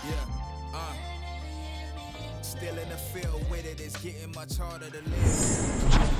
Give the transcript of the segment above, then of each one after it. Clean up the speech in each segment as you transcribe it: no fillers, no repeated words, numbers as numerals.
Yeah, still in the field with it, it's getting much harder to live.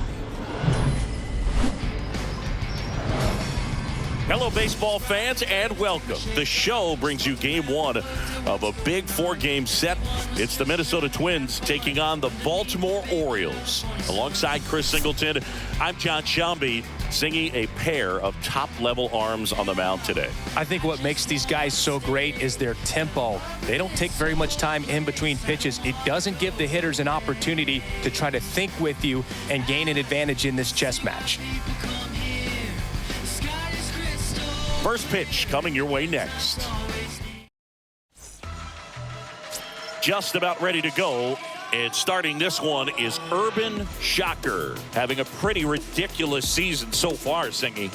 Hello, baseball fans, and welcome. The show brings you game one of a big four-game set. It's the Minnesota Twins taking on the Baltimore Orioles. Alongside Chris Singleton, I'm John Shambi, singing a pair of top-level arms on the mound today. I think what makes these guys so great is their tempo. They don't take very much time in between pitches. It doesn't give the hitters an opportunity to try to think with you and gain an advantage in this chess match. First pitch coming your way next. Just about ready to go. And starting this one is Urban Shocker, having a pretty ridiculous season so far, Singy.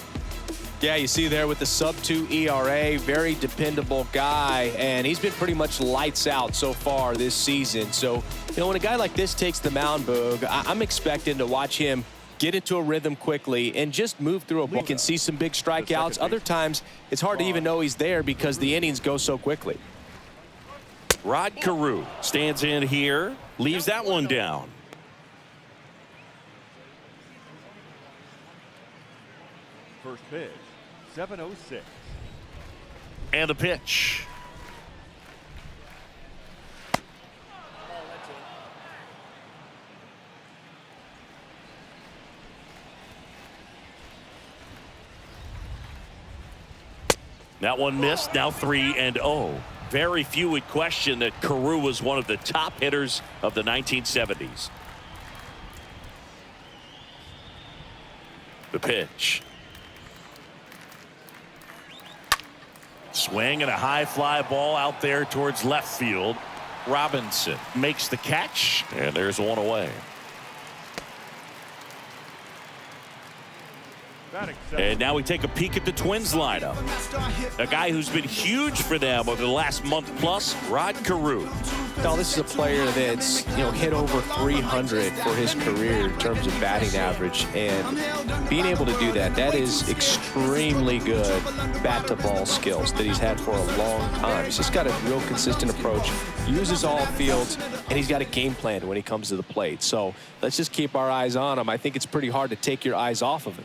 Yeah, you see there with the sub-2 ERA, very dependable guy, and he's been pretty much lights out so far this season. So, you know, when a guy like this takes the mound, Boog, I'm expecting to watch him get into a rhythm quickly and just move through a ball. You can see some big strikeouts. Other times, it's hard to even know he's there because the innings go so quickly. Rod Carew stands in here, leaves that one down. First pitch, 7:06. And the pitch. That one missed, now 3-0. Very few would question that Carew was one of the top hitters of the 1970s. The pitch. Swing and a high fly ball out there towards left field. Robinson makes the catch, and there's one away. And now we take a peek at the Twins lineup. A guy who's been huge for them over the last month plus, Rod Carew. Now, this is a player that's, hit over 300 for his career in terms of batting average. And being able to do that, that is extremely good bat-to-ball skills that he's had for a long time. He's just got a real consistent approach, uses all fields, and he's got a game plan when he comes to the plate. So let's just keep our eyes on him. I think it's pretty hard to take your eyes off of him.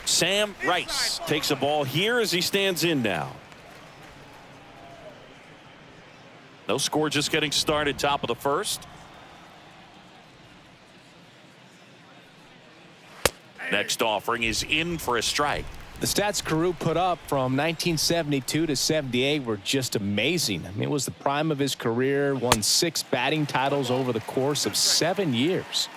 Sam Rice takes a ball here as he stands in now. No score, just getting started, top of the first. Next offering is in for a strike. The stats Carew put up from 1972 to 78 were just amazing. I mean, it was the prime of his career, won 6 batting titles over the course of 7 years.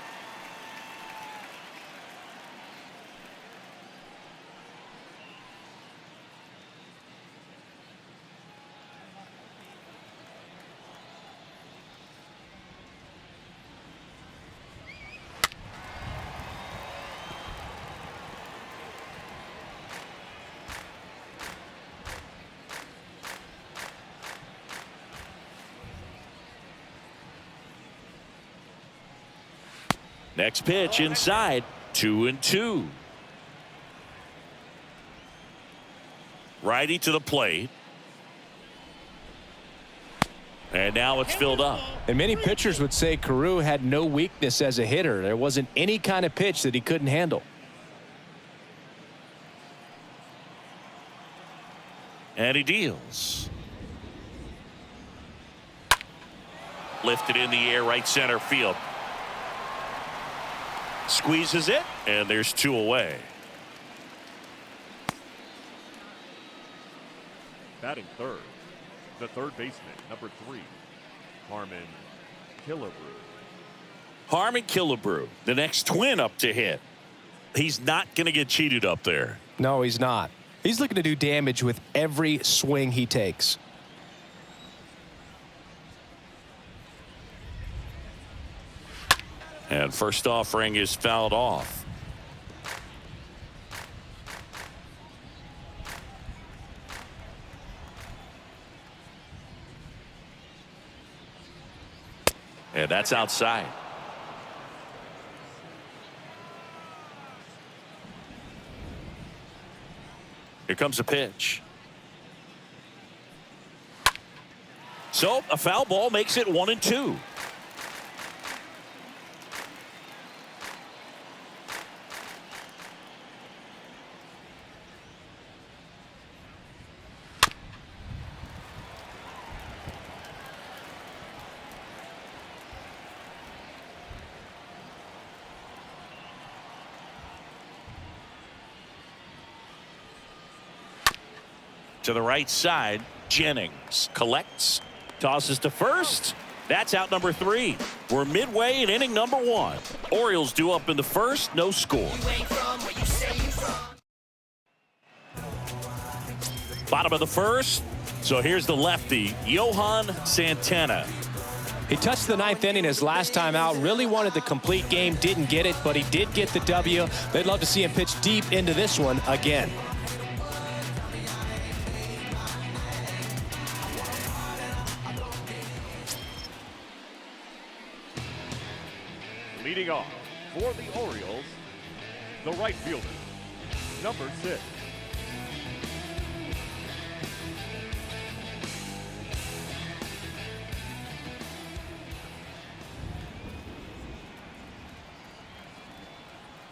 Next pitch inside, 2-2. Righty to the plate. And now it's filled up. And many pitchers would say Carew had no weakness as a hitter. There wasn't any kind of pitch that he couldn't handle. And he deals. Lifted in the air, right center field. Squeezes it, and there's 2 away. Batting third, the third baseman, number 3, Harmon Killebrew. Harmon Killebrew, the next Twin up to hit. He's not going to get cheated up there. No, he's not. He's looking to do damage with every swing he takes. And first offering is fouled off. And that's outside. Here comes a pitch. So a foul ball makes it 1-2. To the right side, Jennings collects, tosses to first. That's out number 3. We're midway in inning number 1. Orioles due up in the first, no score. Bottom of the first. So here's the lefty, Johan Santana. He touched the 9th inning his last time out. Really wanted the complete game. Didn't get it, but he did get the W. They'd love to see him pitch deep into this one again. Leading off for the Orioles, the right fielder, number 6.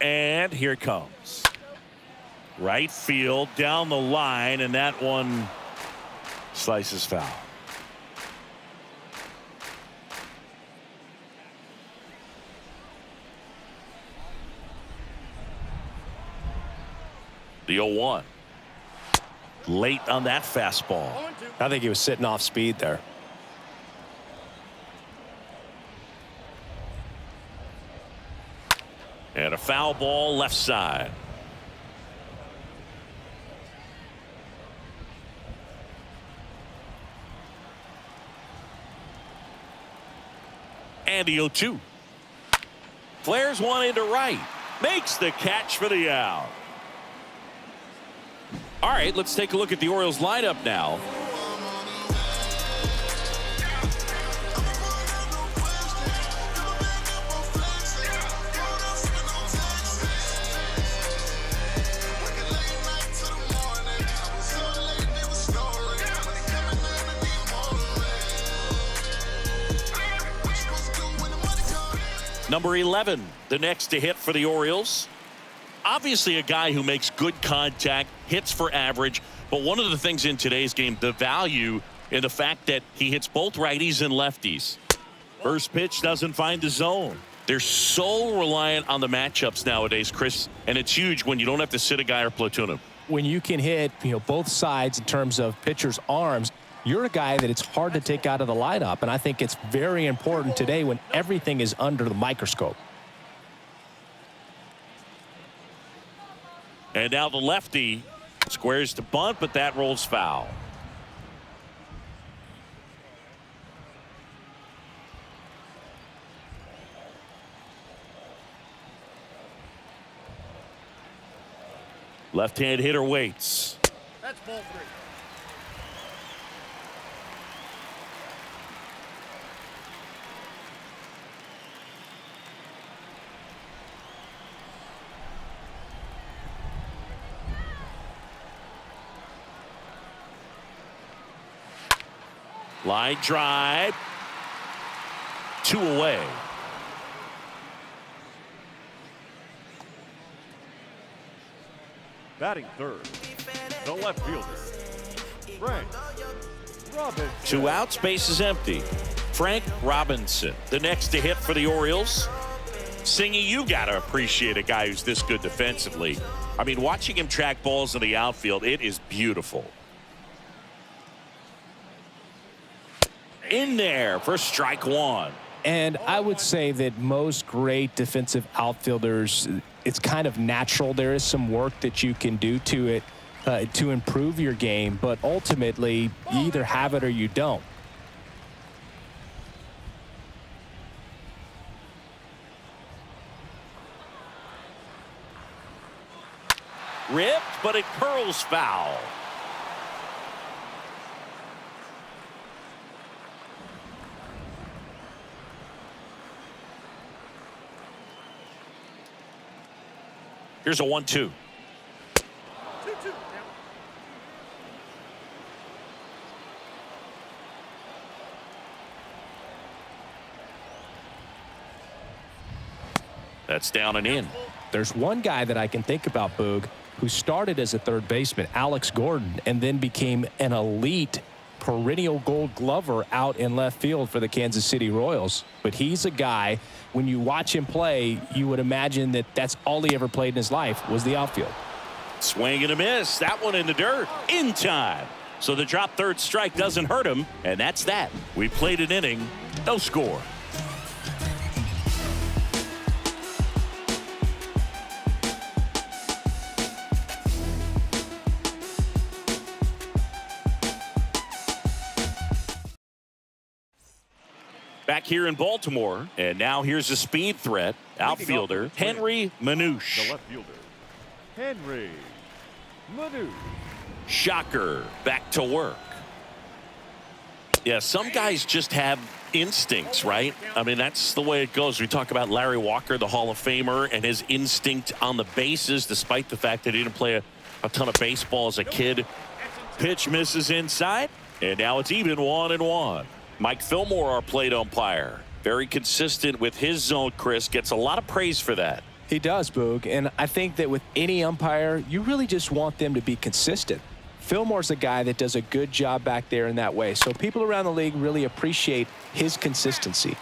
And here it comes. Right field down the line, and that one slices foul. The 0-1. Late on that fastball. I think he was sitting off speed there. And a foul ball left side. And the 0-2. Flares one into right. Makes the catch for the out. All right, let's take a look at the Orioles lineup now. Number 11, the next to hit for the Orioles. Obviously a guy who makes good contact, hits for average, but one of the things in today's game, the value in the fact that he hits both righties and lefties. First pitch doesn't find the zone. They're so reliant on the matchups nowadays, Chris, and it's huge when you don't have to sit a guy or platoon him. When you can hit, both sides in terms of pitchers' arms, you're a guy that it's hard to take out of the lineup, and I think it's very important today when everything is under the microscope. And now the lefty squares to bunt, but that rolls foul. Left-hand hitter waits. That's ball 3. Line drive. 2 away. Batting third, the left fielder, Frank Robinson. 2 outs, base is empty. Frank Robinson, the next to hit for the Orioles. Singy, you got to appreciate a guy who's this good defensively. I mean, watching him track balls in the outfield, it is beautiful. In there for strike 1. And I would say that most great defensive outfielders, it's kind of natural. There is some work that you can do to it to improve your game, but ultimately you either have it or you don't. Ripped, but it curls foul. Here's a 1-2. That's down and in. There's one guy that I can think about, Boog, who started as a third baseman, Alex Gordon, and then became an elite perennial Gold Glover out in left field for the Kansas City Royals. But he's a guy, when you watch him play, you would imagine that that's all he ever played in his life was the outfield. Swing and a miss. That one in the dirt. In time. So the drop third strike doesn't hurt him, and that's that. We played an inning. No score. Back here in Baltimore, and now here's a speed threat. Outfielder Henry Manouche. The left fielder, Henry Manouche. Shocker, back to work. Yeah, some guys just have instincts, right? I mean, that's the way it goes. We talk about Larry Walker, the Hall of Famer, and his instinct on the bases, despite the fact that he didn't play a ton of baseball as a kid. Pitch misses inside, and now it's even 1-1. Mike Fillmore, our plate umpire, very consistent with his zone. Chris gets a lot of praise for that. He does, Boog, and I think that with any umpire, you really just want them to be consistent. Fillmore's a guy that does a good job back there in that way, so people around the league really appreciate his consistency.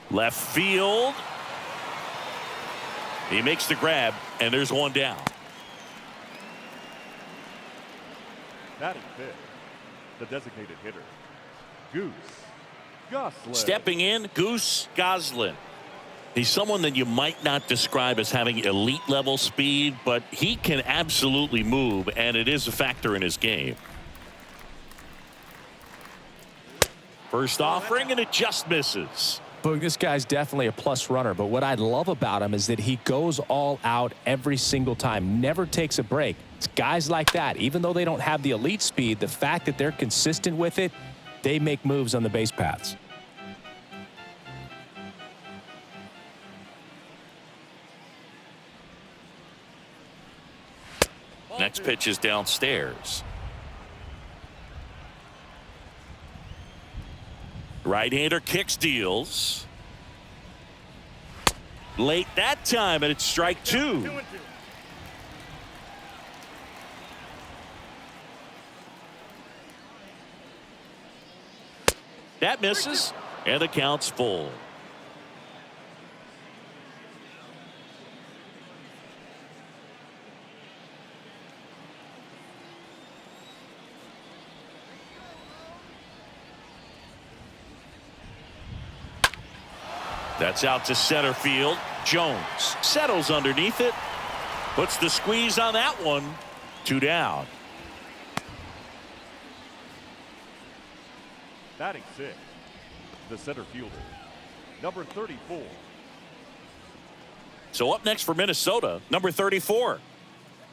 Left field. He makes the grab, and there's one down. Batting fifth, the designated hitter, Goose Goslin. Stepping in, Goose Goslin. He's someone that you might not describe as having elite level speed, but he can absolutely move, and it is a factor in his game. First offering, and it just misses. Boog, this guy's definitely a plus runner, but what I love about him is that he goes all out every single time, never takes a break. It's guys like that, even though they don't have the elite speed, the fact that they're consistent with it, they make moves on the base paths. Next pitch is downstairs. Right-hander kicks, deals. Late that time, and it's strike two. That misses, and the count's full. That's out to center field. Jones settles underneath it. Puts the squeeze on that one. 2 down. Batting sixth, the center fielder, number 34. So up next for Minnesota, number 34.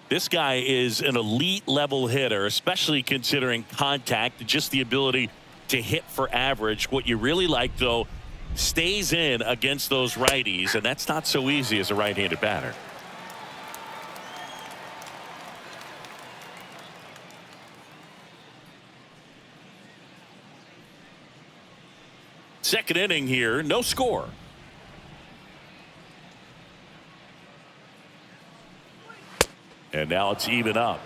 This guy is an elite level hitter, especially considering contact, just the ability to hit for average. What you really like, though, stays in against those righties, and that's not so easy as a right-handed batter. Second inning here, no score. And now it's even up.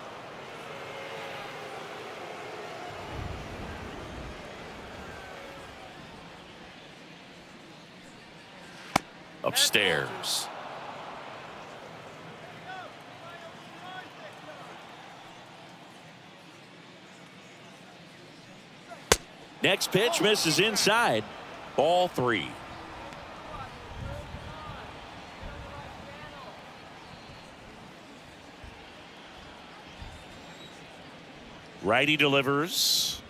Upstairs. Next pitch misses inside. Ball 3. Righty delivers.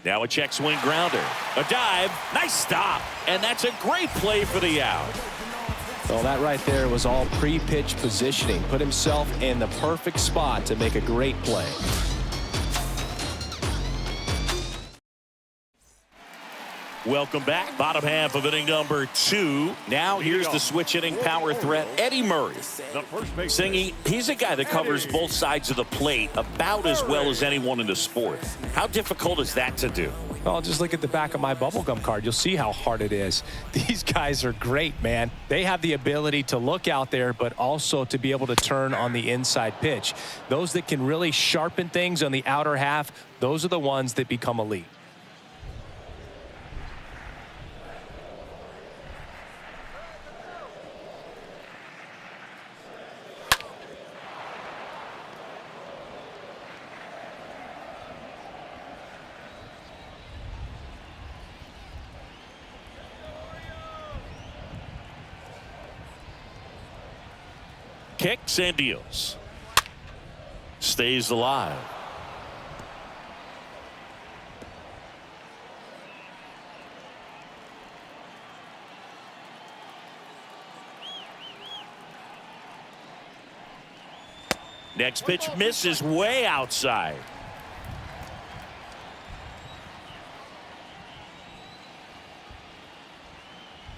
Now a check swing grounder. A dive. Nice stop. And that's a great play for the out. Well, that right there was all pre-pitch positioning. Put himself in the perfect spot to make a great play. Welcome back. Bottom half of inning number 2. Now here's the switch hitting power threat, Eddie Murray. Singing, he's a guy that covers both sides of the plate about as well as anyone in the sport. How difficult is that to do? Well, just look at the back of my bubblegum card. You'll see how hard it is. These guys are great, man. They have the ability to look out there, but also to be able to turn on the inside pitch. Those that can really sharpen things on the outer half, those are the ones that become elite. Kicks and deals. Stays alive. Next pitch misses way outside.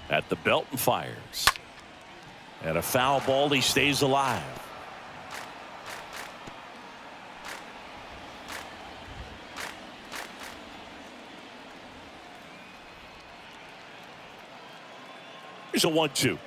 At the belt and fires. And a foul ball, he stays alive. Here's a 1-2.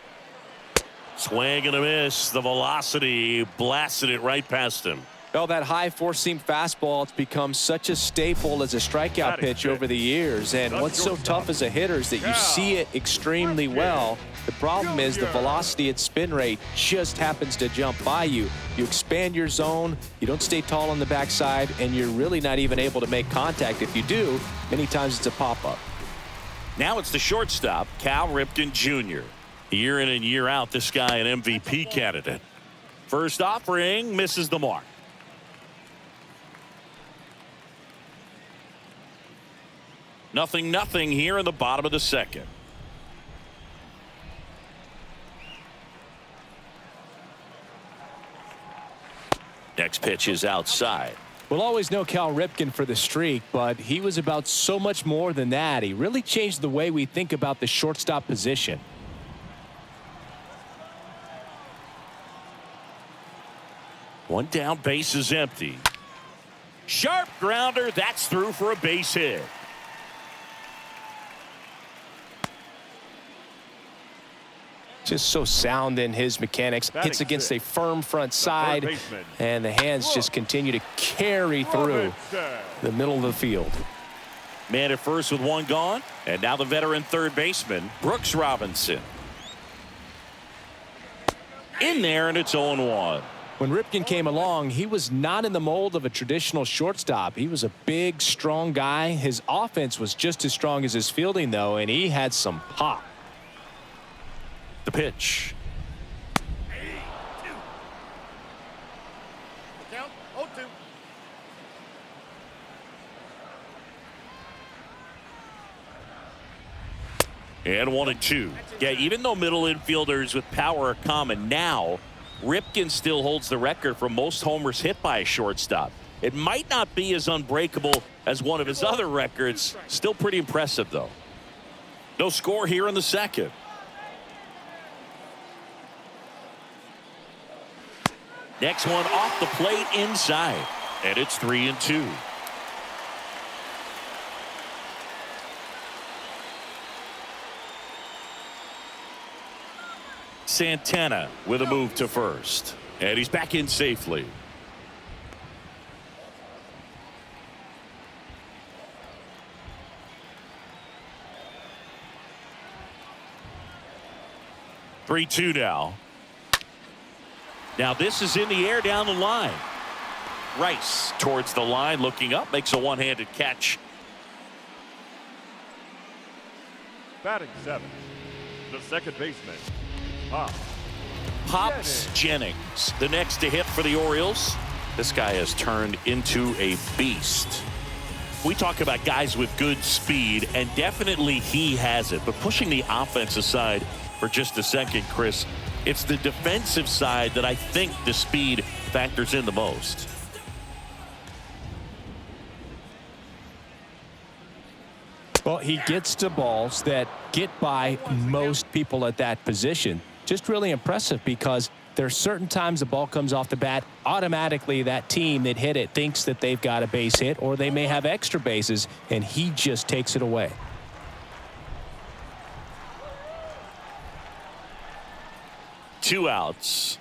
Swing and a miss. The velocity blasted it right past him. Well, that high four-seam fastball, it's become such a staple as a strikeout pitch over the years. And what's so tough as a hitter is that you see it extremely well. The problem is the velocity at spin rate just happens to jump by you. You expand your zone, you don't stay tall on the backside, and you're really not even able to make contact. If you do, many times it's a pop-up. Now it's the shortstop, Cal Ripken Jr. Year in and year out, this guy an MVP candidate. First offering misses the mark. Nothing here in the bottom of the second. Next pitch is outside. We'll always know Cal Ripken for the streak, but he was about so much more than that. He really changed the way we think about the shortstop position. One down, base is empty. Sharp grounder, that's through for a base hit. Just so sound in his mechanics. Hits against a firm front side, and the hands just continue to carry through the middle of the field. Man at first with one gone, and now the veteran third baseman, Brooks Robinson. In there, and it's 0-1. When Ripken came along, he was not in the mold of a traditional shortstop. He was a big, strong guy. His offense was just as strong as his fielding, though, and he had some pop. The pitch. Count 0-2. And 1-2. Yeah, even though middle infielders with power are common now, Ripken still holds the record for most homers hit by a shortstop. It might not be as unbreakable as one of his other records. Still pretty impressive, though. No score here in the second. Next one off the plate inside, and it's 3-2. Santana with a move to first, and he's back in safely. Three-two now. Now this is in the air down the line. Rice towards the line, looking up, makes a one-handed catch. Batting 7, the second baseman, Pops Jennings, the next to hit for the Orioles. This guy has turned into a beast. We talk about guys with good speed, and definitely he has it. But pushing the offense aside for just a second, Chris, it's the defensive side that I think the speed factors in the most. Well, he gets to balls that get by most people at that position. Just really impressive because there's certain times the ball comes off the bat, automatically that team that hit it thinks that they've got a base hit or they may have extra bases, and he just takes it away. Two outs.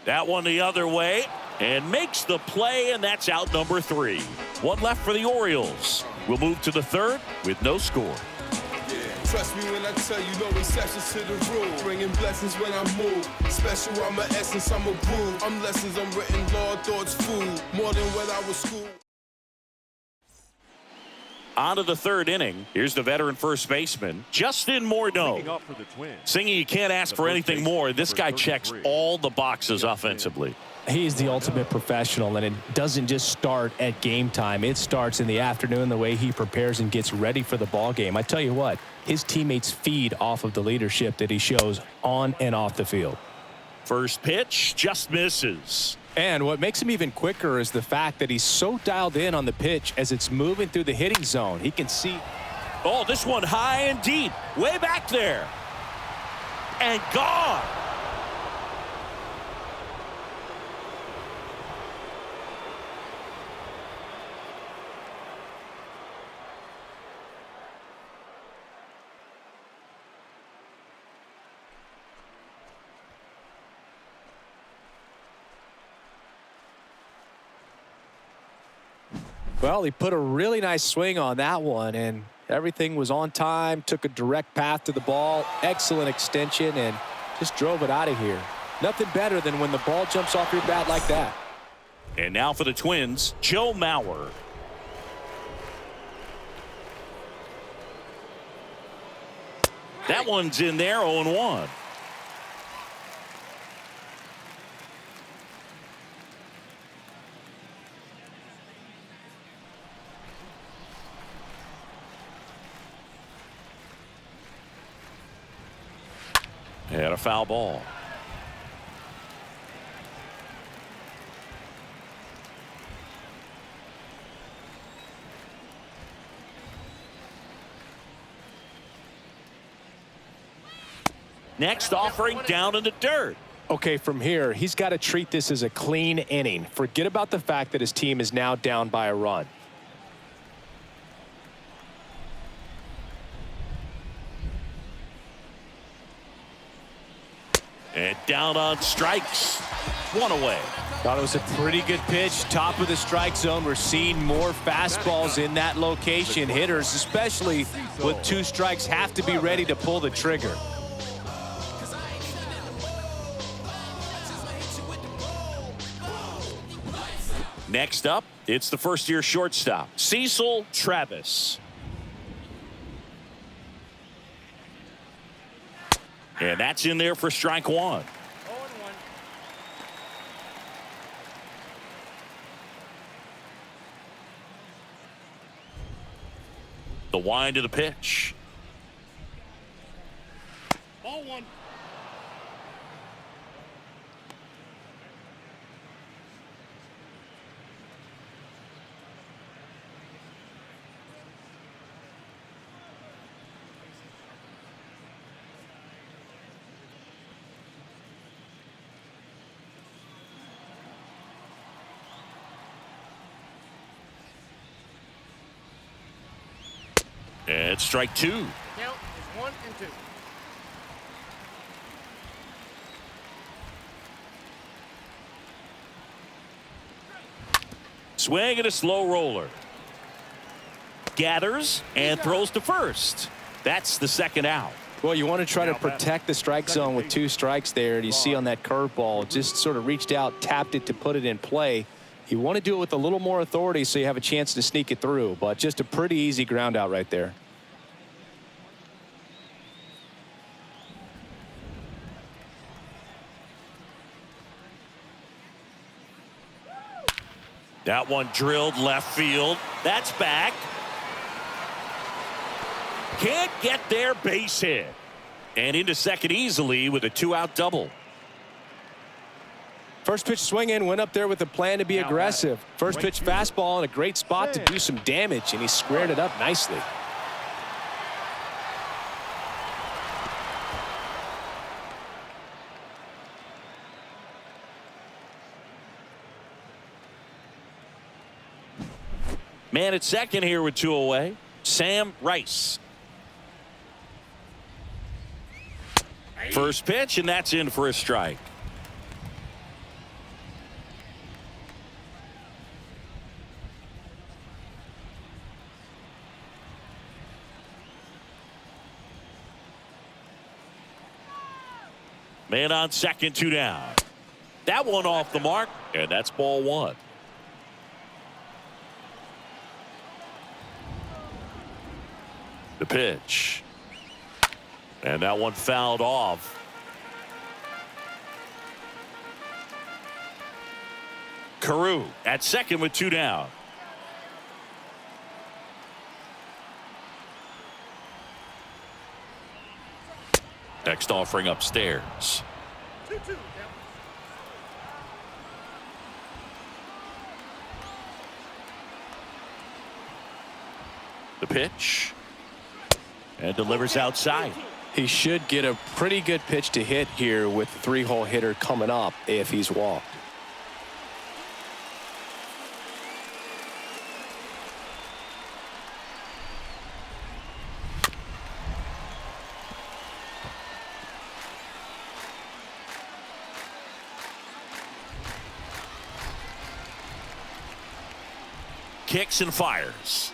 That one the other way and makes the play, and that's out number 3. One left for the Orioles. We'll move to the third with no score. Trust me when I tell you no exceptions to the rule. Bringing blessings when I move. Special, I'm an essence, I'm a brew. I'm lessons, I'm written law, thoughts, food. More than what I was schooled. On to the third inning. Here's the veteran first baseman, Justin Morneau. Singing, you can't ask for anything more. This guy checks all the boxes offensively. He's the ultimate professional, and it doesn't just start at game time. It starts in the afternoon, the way he prepares and gets ready for the ball game. I tell you what, his teammates feed off of the leadership that he shows on and off the field. First pitch just misses. And what makes him even quicker is the fact that he's so dialed in on the pitch as it's moving through the hitting zone. He can see. Oh, this one high and deep, way back there. And gone. Well, he put a really nice swing on that one, and everything was on time, took a direct path to the ball, excellent extension, and just drove it out of here. Nothing better than when the ball jumps off your bat like that. And now for the Twins, Joe Mauer. That one's in there, 0-1. And a foul ball. Next offering down in the dirt. Okay, from here, he's got to treat this as a clean inning. Forget about the fact that his team is now down by a run. And down on strikes. One away. Thought it was a pretty good pitch. Top of the strike zone. We're seeing more fastballs in that location. Hitters, especially with 2 strikes, have to be ready to pull the trigger. Next up, it's the first-year shortstop, Cecil Travis. And that's in there for strike 1. The wind of the pitch. Ball 1. And strike 2. Count is 1 and 2. Swing and a slow roller. Gathers and throws to first. That's the second out. Well, you want to try to protect the strike zone with 2 strikes there. And you see on that curveball, just sort of reached out, tapped it to put it in play. You want to do it with a little more authority so you have a chance to sneak it through. But just a pretty easy ground out right there. That one drilled left field. That's back. Can't get their base hit. And into second easily with a 2-out double. First pitch swing in, went up there with a plan to be aggressive. First pitch fastball in a great spot to do some damage, and he squared it up nicely. Man at second here with 2 away. Sam Rice. First pitch, and that's in for a strike. Man on second, 2 down. That one off the mark, and that's ball 1. The pitch. And that one fouled off. Carew at second with 2 down. Next offering upstairs. The pitch. And delivers outside. He should get a pretty good pitch to hit here with the 3-hole hitter coming up if he's walked. Kicks and fires.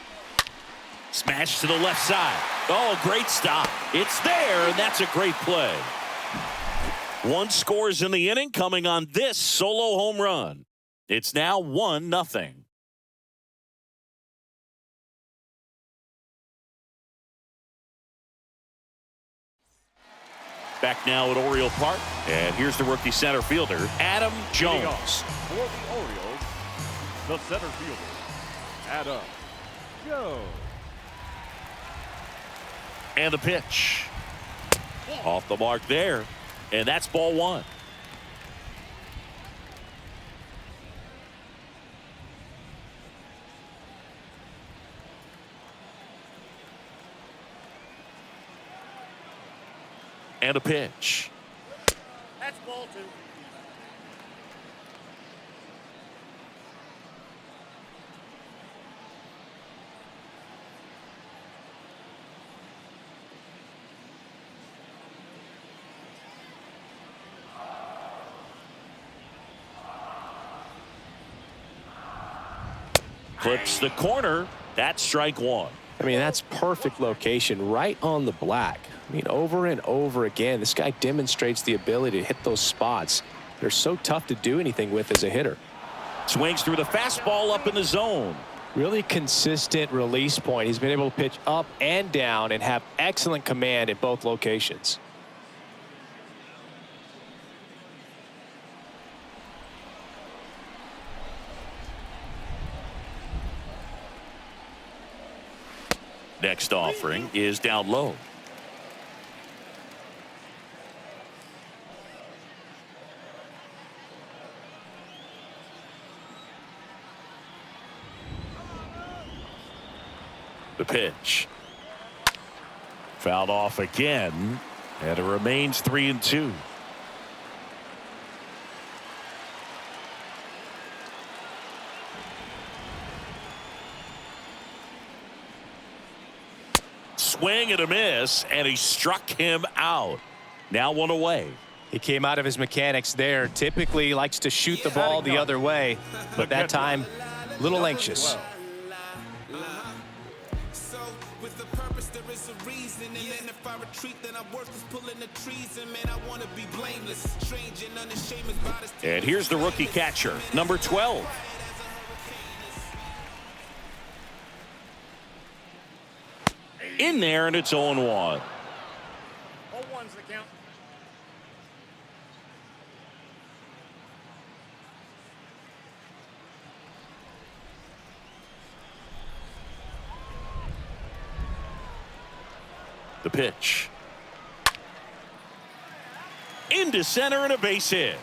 Smash to the left side. Oh, great stop. It's there, and that's a great play. 1 scores in the inning coming on this solo home run. It's now 1-0. Back now at Oriole Park, and here's the rookie center fielder, Adam Jones. For the Orioles, the center fielder, Adam Jones. And the pitch. Off the mark there. And that's ball 1. And a pitch. That's ball 2. Clips the corner. That's strike 1. I mean, that's perfect location right on the black. I mean, over and over again, this guy demonstrates the ability to hit those spots. They're so tough to do anything with as a hitter. Swings through the fastball up in the zone. Really consistent release point. He's been able to pitch up and down and have excellent command in both locations. Next offering is down low. The pitch. Fouled off again, and it remains 3-2. Swing and a miss, and he struck him out. Now 1 away. He came out of his mechanics there. Typically he likes to shoot the ball the other way, but that time a little anxious. So with the purpose there is a reason, and then if I retreat then I'm worthless pulling the trees, and man I want to be blameless, strange and unashamed by this. And here's the rookie catcher, number 12. In there, and it's 0-1. 0-1's the count. The pitch. into center and a base hit.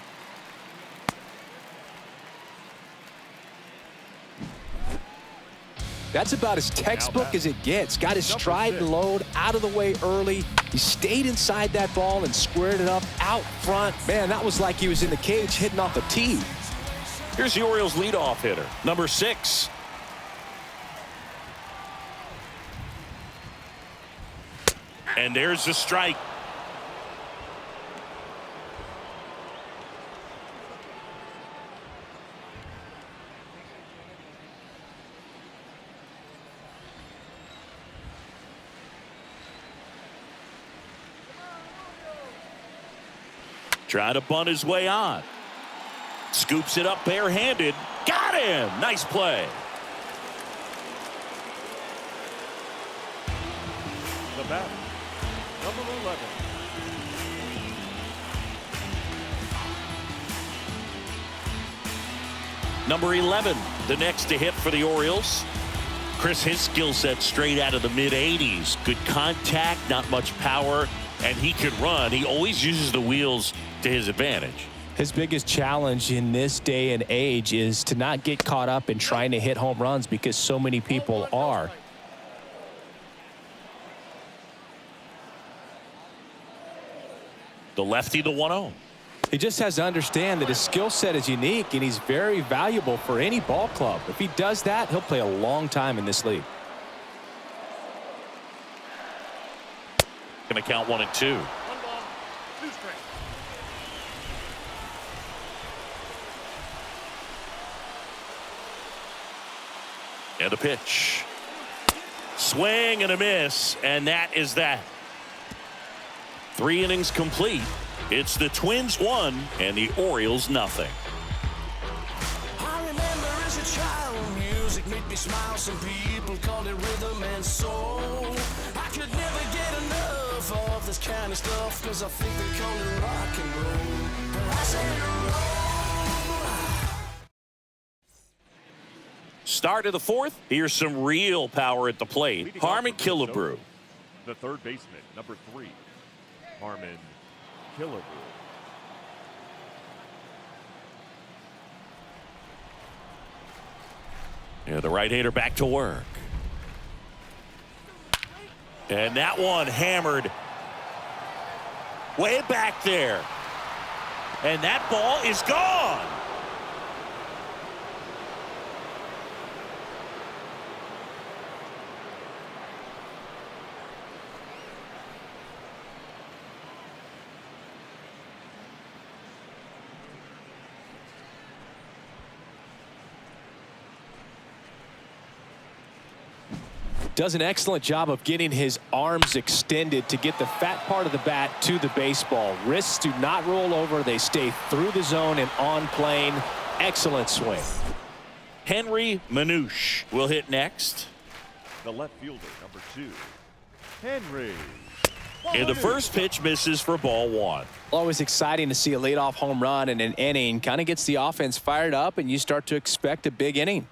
That's about as textbook as it gets. Got his stride and load out of the way early. He stayed inside that ball and squared it up out front. Man, that was like he was in the cage hitting off a tee. Here's the Orioles leadoff hitter, number 6. And there's the strike. Trying to bunt his way on. Scoops it up barehanded. Got him. Nice play. The batter, number 11. Number 11, the next to hit for the Orioles. Chris, his skill set straight out of the mid-80s. Good contact, not much power, and he can run. He always uses the wheels to his advantage. His biggest challenge in this day and age is to not get caught up in trying to hit home runs because so many people are. The lefty, the 1-0. He just has to understand that his skill set is unique and he's very valuable for any ball club. If he does that, he'll play a long time in this league. Going to count 1 and 2. 1 ball, 2 strikes. And a pitch. Swing and a miss, and that is that. 3 innings complete. It's the Twins 1 and the Orioles nothing. I remember as a child, music made me smile. Some people called it rhythm and soul. I could never get enough of this kind of stuff, cause I think they call it rock and roll. But I say roll. Start of the 4th. Here's some real power at the plate. Harmon Killebrew. The third baseman, number 3, Harmon Killebrew. Yeah, the right-hander back to work. And that one hammered way back there. And that ball is gone. Does an excellent job of getting his arms extended to get the fat part of the bat to the baseball. Wrists do not roll over. They stay through the zone and on plane. Excellent swing. Henry Manouche will hit next. The left fielder, number 2, Henry. And the first pitch misses for ball 1. Always exciting to see a leadoff home run in an inning. Kind of gets the offense fired up, and you start to expect a big inning.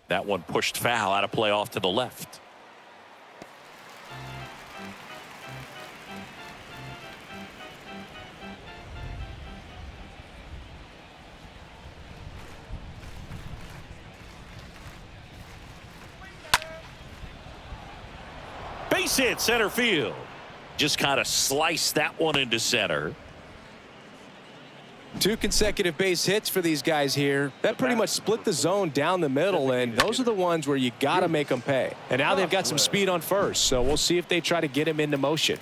That one pushed foul out of play off to the left. Base hit center field. Just kind of sliced that one into center. 2 consecutive base hits for these guys here. That pretty much split the zone down the middle, and those are the ones where you got to make them pay. And now they've got some speed on first, so we'll see if they try to get him into motion.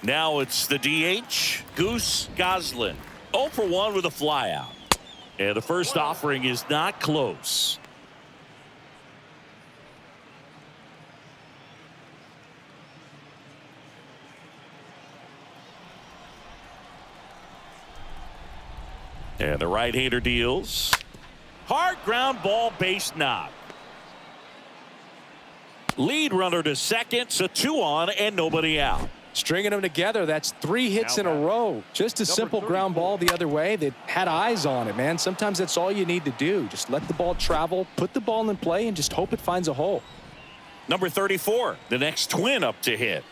Now it's the DH, Goose Goslin. 0 for 1 with a flyout. And the first offering is not close. And the right-hander deals. Hard ground ball, base knock. Lead runner to second, so 2 on and nobody out. Stringing them together, that's 3 hits in a row. Just a simple ground ball the other way that had eyes on it, man. Sometimes that's all you need to do. Just let the ball travel, put the ball in play, and just hope it finds a hole. Number 34, the next Twin up to hit.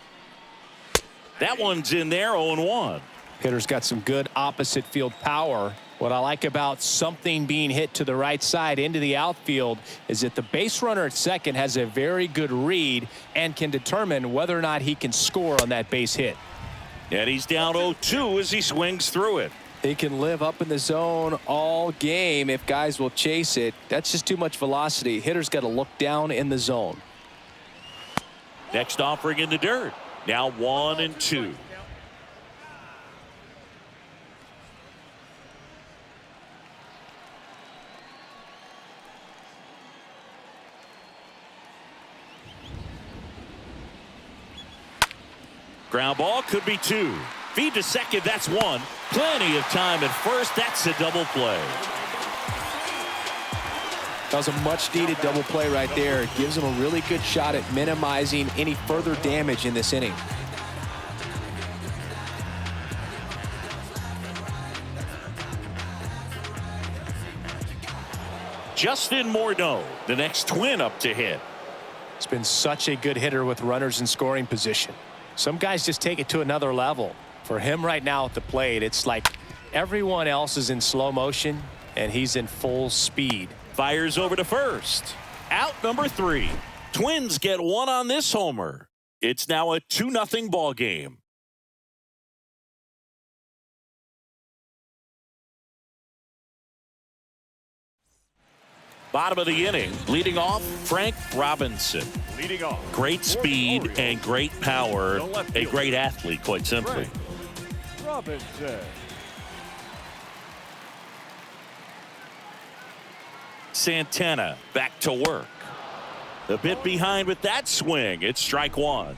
That one's in there, 0-1. Hitter's got some good opposite field power. What I like about something being hit to the right side into the outfield is that the base runner at second has a very good read and can determine whether or not he can score on that base hit. And he's down 0-2 as he swings through it. He can live up in the zone all game if guys will chase it. That's just too much velocity. Hitter's got to look down in the zone. Next offering in the dirt. Now 1-2. Ground ball could be 2. Feed to second, that's 1. Plenty of time at first. That's a double play. That was a much needed double play right there. It gives him a really good shot at minimizing any further damage in this inning. Justin Morneau, the next Twin up to hit. It's been such a good hitter with runners in scoring position. Some guys just take it to another level. For him right now at the plate, it's like everyone else is in slow motion and he's in full speed. Fires over to first. Out number 3. Twins get 1 on this homer. It's now a 2-0 ball game. Bottom of the inning, leading off, Frank Robinson. Leading off. Great speed and great power. A great athlete, quite simply. Robinson. Santana back to work. A bit behind with that swing. It's strike 1.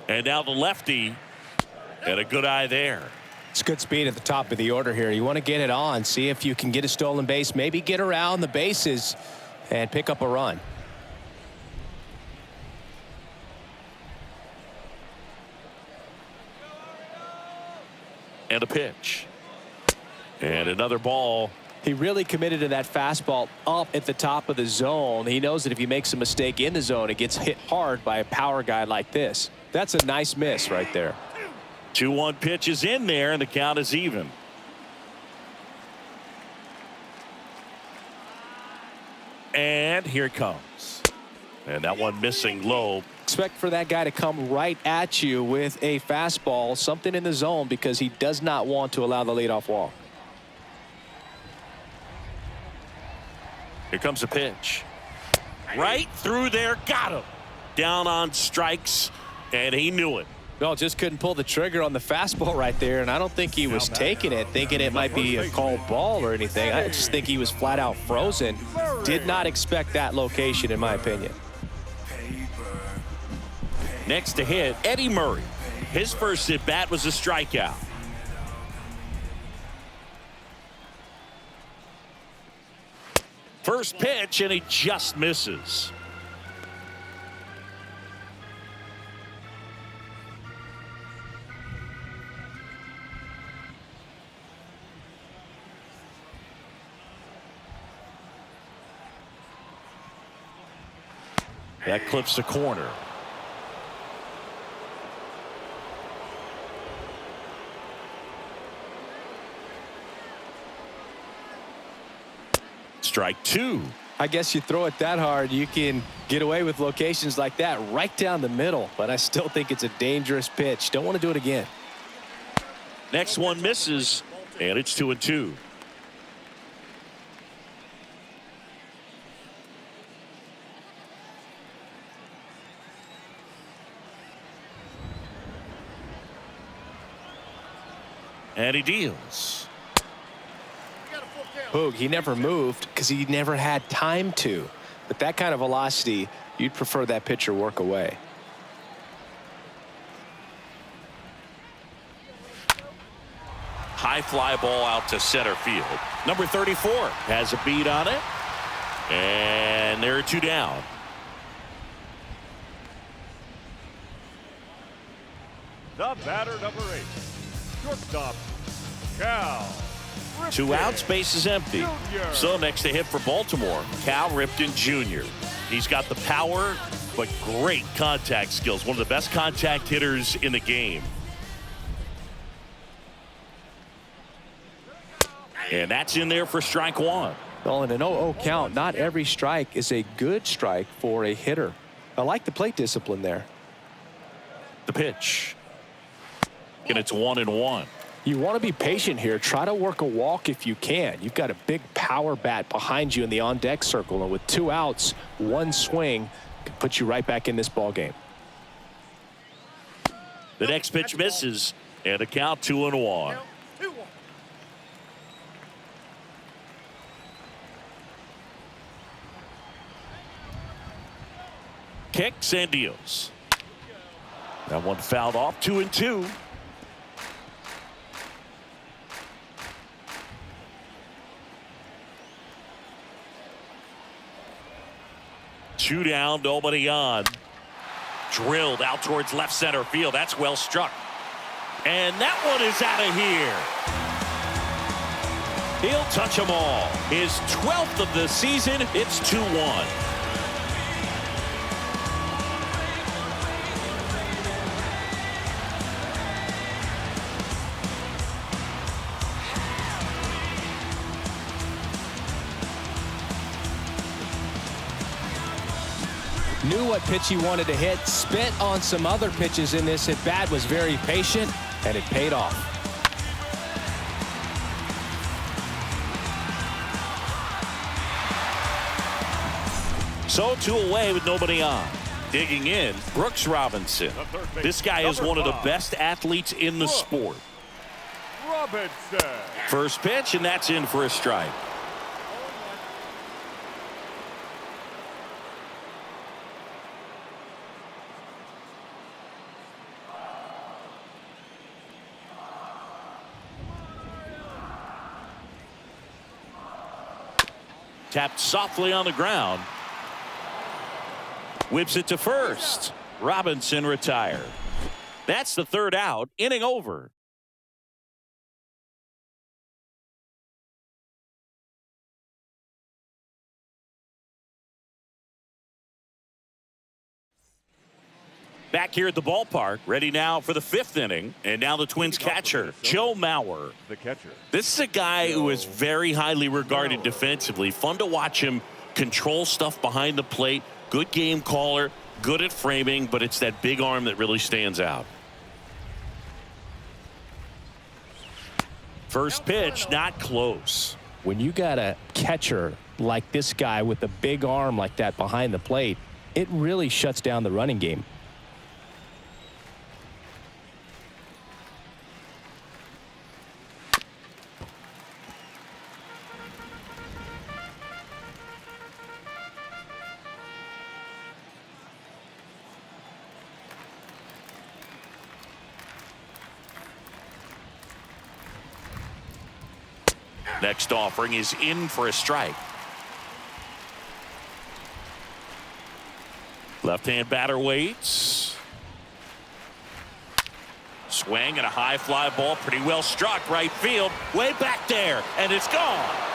And now the lefty. And a good eye there. It's good speed at the top of the order here. You want to get it on, see if you can get a stolen base, maybe get around the bases and pick up a run. And a pitch. And another ball. He really committed to that fastball up at the top of the zone. He knows that if he makes a mistake in the zone, it gets hit hard by a power guy like this. That's a nice miss right there. 2-1 pitch is in there, and the count is even. And here it comes. And that one missing low. Expect for that guy to come right at you with a fastball, something in the zone, because he does not want to allow the leadoff walk. Here comes a pitch. Right through there. Got him. Down on strikes, and he knew it. No, just couldn't pull the trigger on the fastball right there, and I don't think he was taking it, thinking it might be a called ball or anything. I just think he was flat out frozen. Did not expect that location, in my opinion. Next to hit, Eddie Murray. His first at bat was a strikeout. First pitch, and he just misses. That clips the corner. Strike 2. I guess you throw it that hard, you can get away with locations like that right down the middle, but I still think it's a dangerous pitch. Don't want to do it again. Next one misses, and it's 2-2. And he deals. Boog, he never moved because he never had time to. But that kind of velocity, you'd prefer that pitcher work away. High fly ball out to center field. Number 34 has a beat on it. And there are 2 down. The batter, number 8. Shortstop, Cal. 2 outs, base is empty. Jr. So next to hit for Baltimore, Cal Ripken Jr. He's got the power, but great contact skills. One of the best contact hitters in the game. And that's in there for strike 1. Well, in an 0-0 count, not every strike is a good strike for a hitter. I like the plate discipline there. The pitch. And it's 1-1. You want to be patient here. Try to work a walk if you can. You've got a big power bat behind you in the on-deck circle, and with 2 outs, 1 swing can put you right back in this ball game. The next pitch misses, and a count 2-1. Kicks and deals. That one fouled off. 2-2. Two down, nobody on. Drilled out towards left center field. That's well struck. And that one is out of here. He'll touch them all. His 12th of the season. It's 2-1. Knew what pitch he wanted to hit, spit on some other pitches in this at bat, was very patient, and it paid off. So 2 away with nobody on. Digging in, Brooks Robinson. This guy is one of the best athletes in the sport. Robinson. First pitch, and that's in for a strike. Tapped softly on the ground. Whips it to first. Robinson retired. That's the 3rd out. Inning over. Back here at the ballpark, ready now for the 5th inning. And now the Twins catcher, Joe Mauer. The catcher. This is a guy who is very highly regarded defensively. Fun to watch him control stuff behind the plate. Good game caller, good at framing, but it's that big arm that really stands out. First pitch, not close. When you got a catcher like this guy with a big arm like that behind the plate, it really shuts down the running game. Next offering is in for a strike. Left-hand batter waits. Swing and a high fly ball, pretty well struck right field, way back there, and it's gone.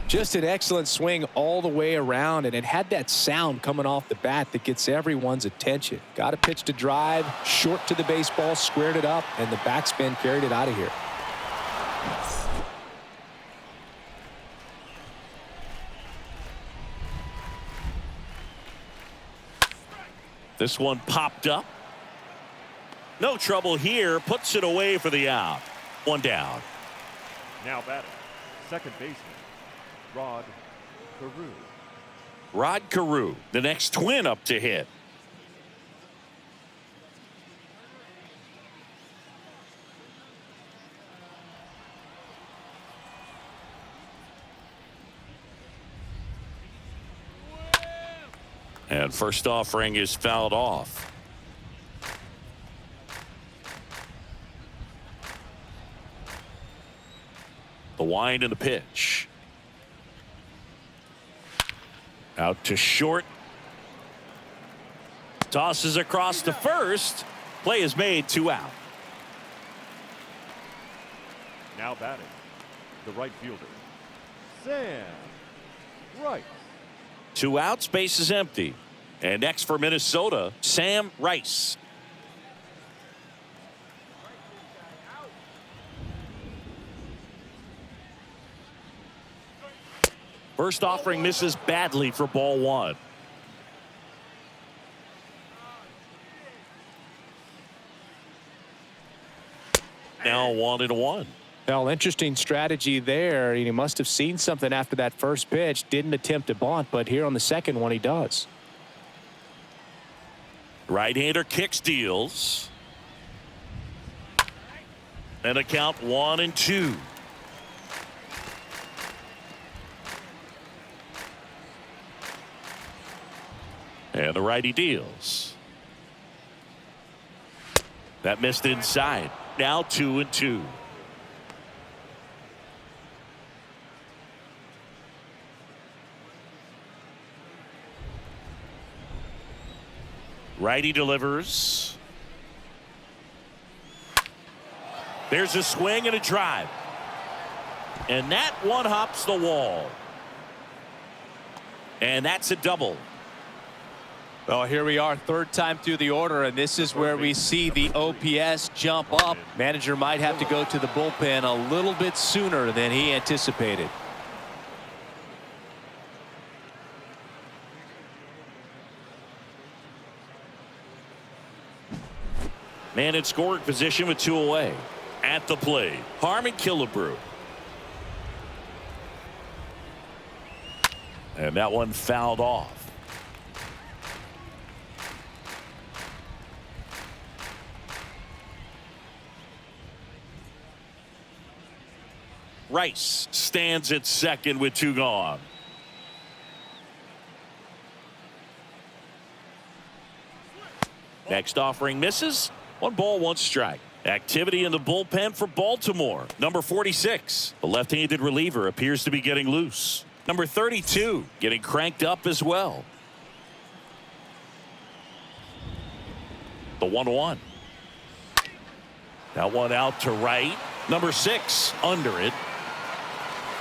Just an excellent swing all the way around, and it had that sound coming off the bat that gets everyone's attention. Got a pitch to drive, short to the baseball, squared it up, and the backspin carried it out of here. This one popped up. No trouble here, puts it away for the out. 1 down. Now batting, second baseman, Rod Carew. Rod Carew, the next Twin up to hit. And first offering is fouled off. The wind and the pitch. Out to short. Tosses across to first. Play is made, 2 out. Now batting, the right fielder, Sam Rice. 2 outs, base is empty. And next for Minnesota, Sam Rice. First offering misses badly for ball 1. Now 1-1. Well, interesting strategy there. He must have seen something after that first pitch. Didn't attempt to bunt, but here on the second one, he does. Right-hander kicks, deals. And a count 1-2. And the righty deals. That missed inside. Now 2-2. Righty delivers. There's a swing and a drive. And that one hops the wall. And that's a double. Well, here we are, third time through the order, and this is where we see the OPS jump up. Manager might have to go to the bullpen a little bit sooner than he anticipated. Man in scoring position with 2 away. At the plate, Harmon Killebrew. And that one fouled off. Rice stands at second with 2 gone. Next offering misses. 1 ball, 1 strike. Activity in the bullpen for Baltimore. Number 46, the left-handed reliever, appears to be getting loose. Number 32 getting cranked up as well. The 1-1. That one out to right. Number 6 under it.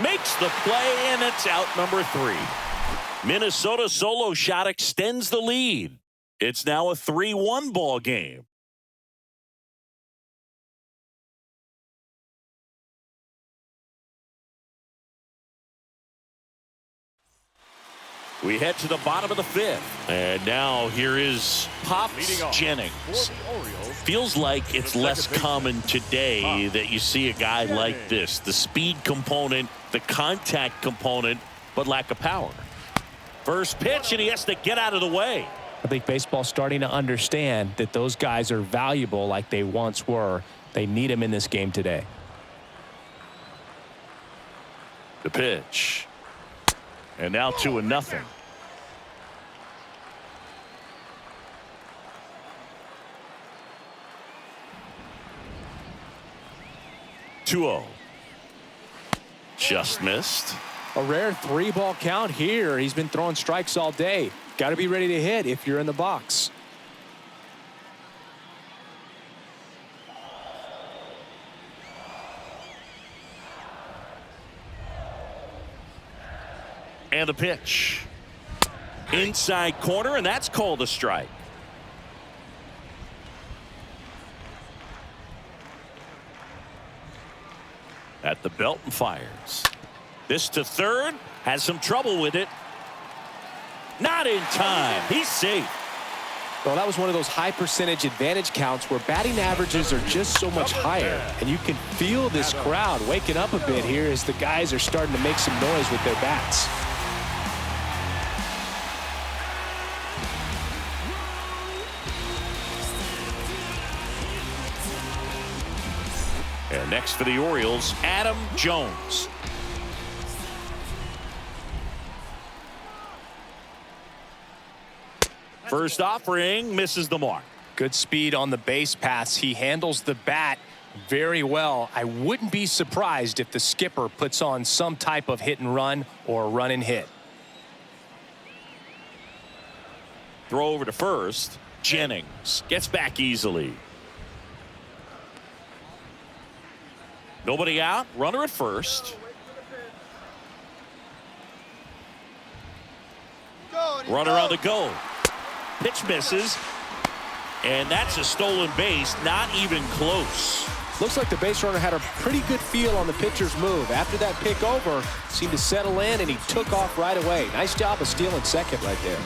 Makes the play, and it's out number 3. Minnesota solo shot extends the lead. It's now a 3-1 ball game. We head to the bottom of the 5th. And now here is Pops Jennings. Feels like it's less common today that you see a guy like this. The speed component, the contact component, but lack of power. First pitch, and he has to get out of the way. I think baseball's starting to understand that those guys are valuable like they once were. They need them in this game today. The pitch. And now 2-0. Just missed. A rare 3-ball count here. He's been throwing strikes all day. Got to be ready to hit if you're in the box. And a pitch. Inside corner, and that's called a strike. At the belt and fires. This to third. Has some trouble with it. Not in time. He's safe. Well, that was one of those high percentage advantage counts where batting averages are just so much higher. And you can feel this crowd waking up a bit here as the guys are starting to make some noise with their bats. And next for the Orioles, Adam Jones. First offering misses the mark. Good speed on the base paths. He handles the bat very well. I wouldn't be surprised if the skipper puts on some type of hit and run or run and hit. Throw over to first. Jennings gets back easily. Nobody out. Runner at first. Runner on the go. Pitch misses. And that's a stolen base. Not even close. Looks like the base runner had a pretty good feel on the pitcher's move. After that pick over, seemed to settle in, and he took off right away. Nice job of stealing second right there.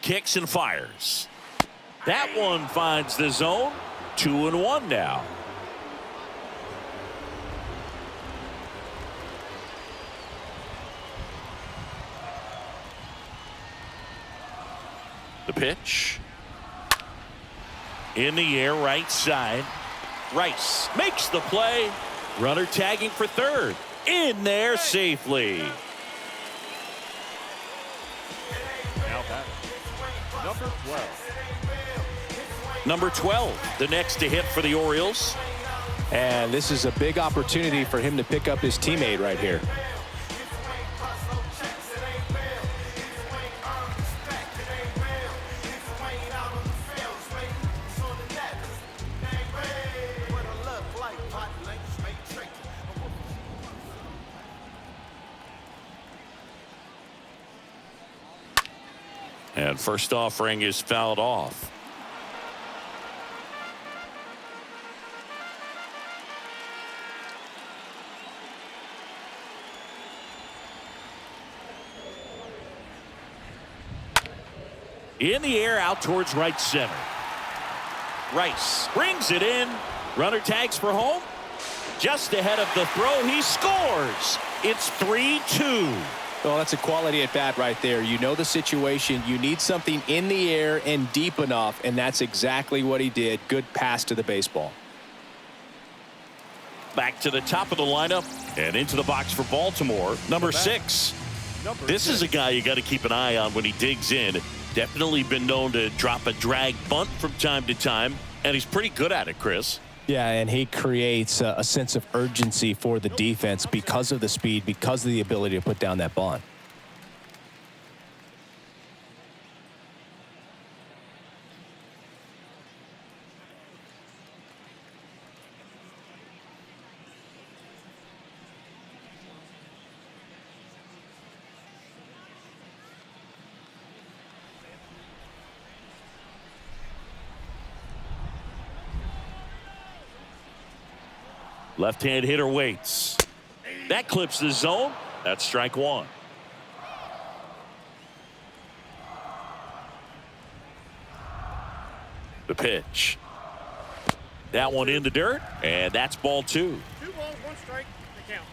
Kicks and fires. That one finds the zone. 2-1 now. The pitch. In the air, right side. Rice makes the play. Runner tagging for third. In there safely. Now batting, number 12. Number 12, the next to hit for the Orioles. And this is a big opportunity for him to pick up his teammate right here. And first offering is fouled off. In the air, out towards right center. Rice brings it in. Runner tags for home. Just ahead of the throw, he scores. It's 3-2. Well, that's a quality at bat right there. You know the situation. You need something in the air and deep enough, and that's exactly what he did. Good pass to the baseball. Back to the top of the lineup and into the box for Baltimore. Number 6. This is a guy you got to keep an eye on when he digs in. Definitely been known to drop a drag bunt from time to time, and he's pretty good at it, Chris. Yeah, and he creates a sense of urgency for the defense because of the speed, because of the ability to put down that bunt. Left-hand hitter waits. That clips the zone. That's strike one. The pitch. That one in the dirt, and that's ball 2. 2 balls, 1 strike, the count.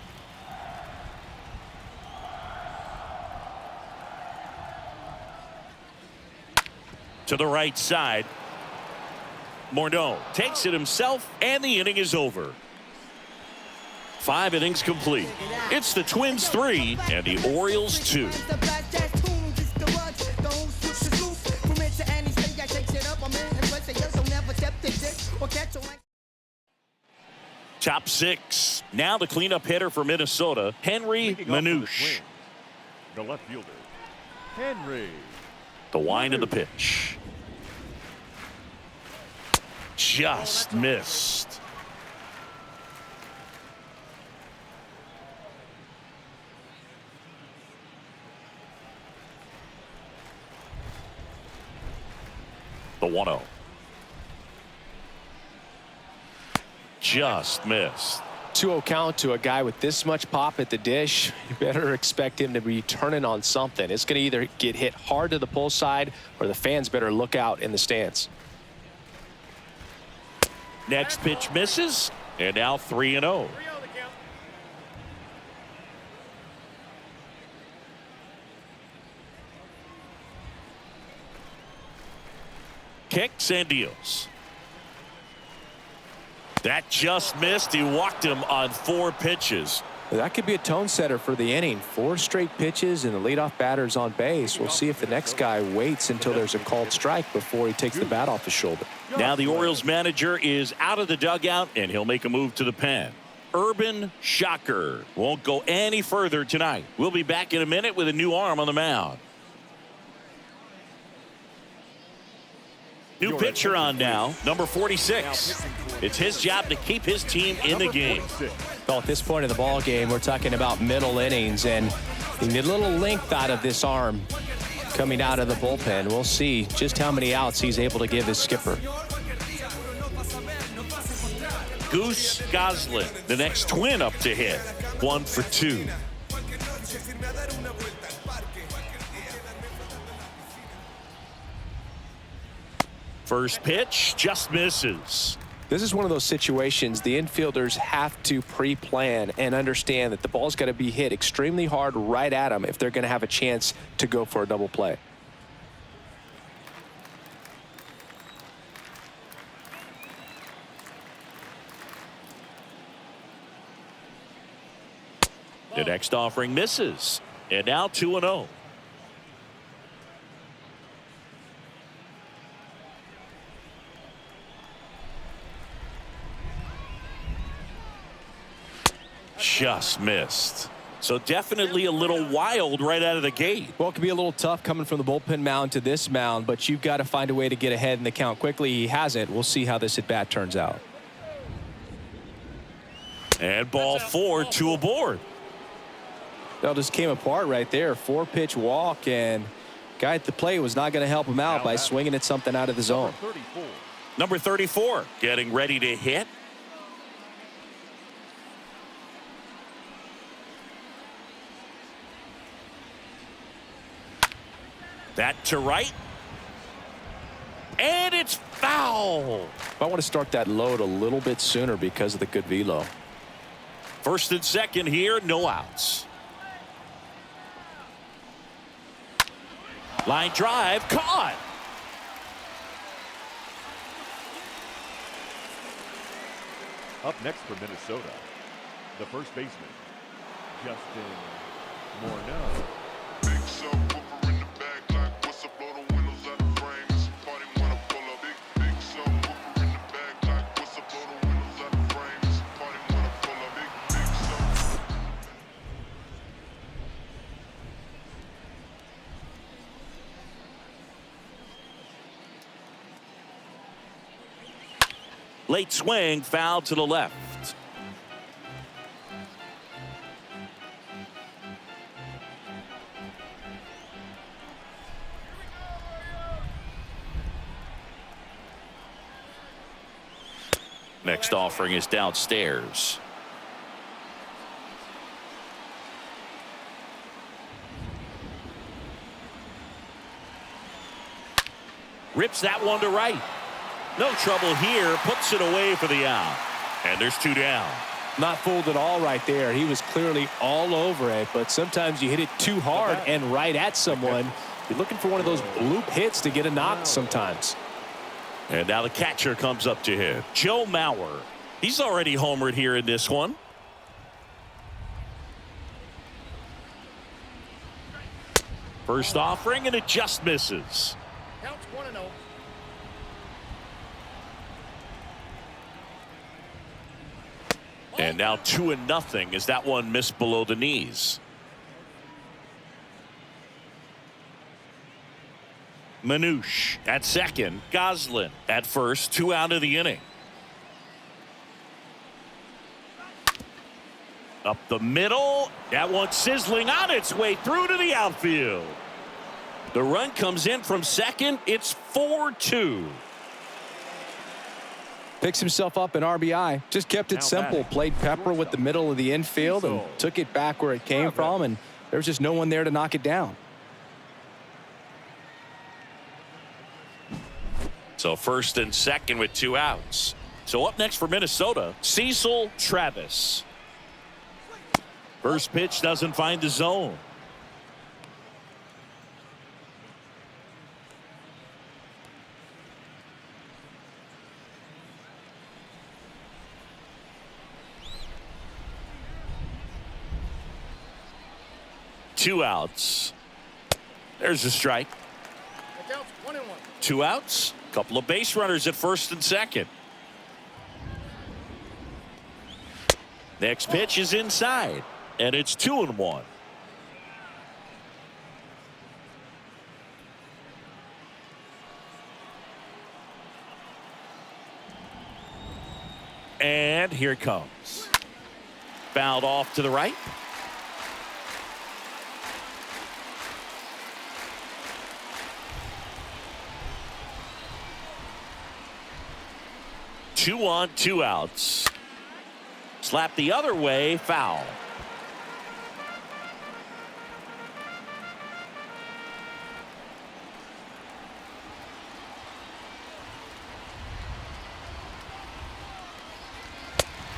To the right side. Morneau takes it himself, and the inning is over. 5 innings complete. It's the Twins 3 and the Orioles 2. Top 6. Now the cleanup hitter for Minnesota, Henry Morneau. The left fielder, Henry. The wind of the pitch. Just missed. The 1-0. Just missed. 2-0 count to a guy with this much pop at the dish. You better expect him to be turning on something. It's going to either get hit hard to the pull side or the fans better look out in the stands. Next pitch misses, and now 3-0. 3-0 the count. Kicks and deals. That just missed. He walked him on 4 pitches. That could be a tone setter for the inning. 4 straight pitches and the leadoff batter's on base. We'll see if the next guy waits until there's a called strike before he takes the bat off his shoulder. Now the Orioles manager is out of the dugout, and he'll make a move to the pen. Urban Shocker won't go any further tonight. We'll be back in a minute with a new arm on the mound. New pitcher on now, number 46. It's his job to keep his team in the game. Well, at this point of the ball game, we're talking about middle innings, and you need a little length out of this arm coming out of the bullpen. We'll see just how many outs he's able to give his skipper. Goose Goslin, the next Twin up to hit. 1 for 2. First pitch just misses. This is one of those situations the infielders have to pre-plan and understand that the ball's got to be hit extremely hard right at them if they're going to have a chance to go for a double play. The next offering misses. And now 2-0. Just missed. So definitely a little wild right out of the gate. Well, it can be a little tough coming from the bullpen mound to this mound, but you've got to find a way to get ahead in the count quickly. He hasn't. We'll see how this at bat turns out. And ball 4, 2 aboard. That just came apart right there. 4-pitch walk, and guy at the plate was not going to help him out by swinging at something out of the zone. Number 34 getting ready to hit. That to right. And it's foul. I want to start that load a little bit sooner because of the good velo. First and second here, no outs. Line drive, caught. Up next for Minnesota, the first baseman, Justin Morneau. Late swing, foul to the left. Next offering is downstairs. Rips that one to right. No trouble here, puts it away for the out. And there's 2 down. Not fooled at all right there. He was clearly all over it, but sometimes you hit it too hard and right at someone. You're looking for one of those bloop hits to get a knock sometimes. And now the catcher comes up to hit. Joe Mauer. He's already homered here in this one. First offering, and it just misses. Counts 1-0. And now 2-0 as that one missed below the knees. Manouche at second. Goslin at first. 2 out of the inning. Up the middle. That one sizzling on its way through to the outfield. The run comes in from second. It's 4-2. Picks himself up an RBI. Just kept it simple. Played pepper with the middle of the infield and took it back where it came from, and there was just no one there to knock it down. So first and second with 2 outs. So up next for Minnesota, Cecil Travis. First pitch doesn't find the zone. 2 outs. There's a strike. The count's 1-1. 2 outs. Couple of base runners at first and second. Next pitch is inside, and it's 2-1. And here it comes. Fouled off to the right. Two on, 2 outs. Slap the other way, foul.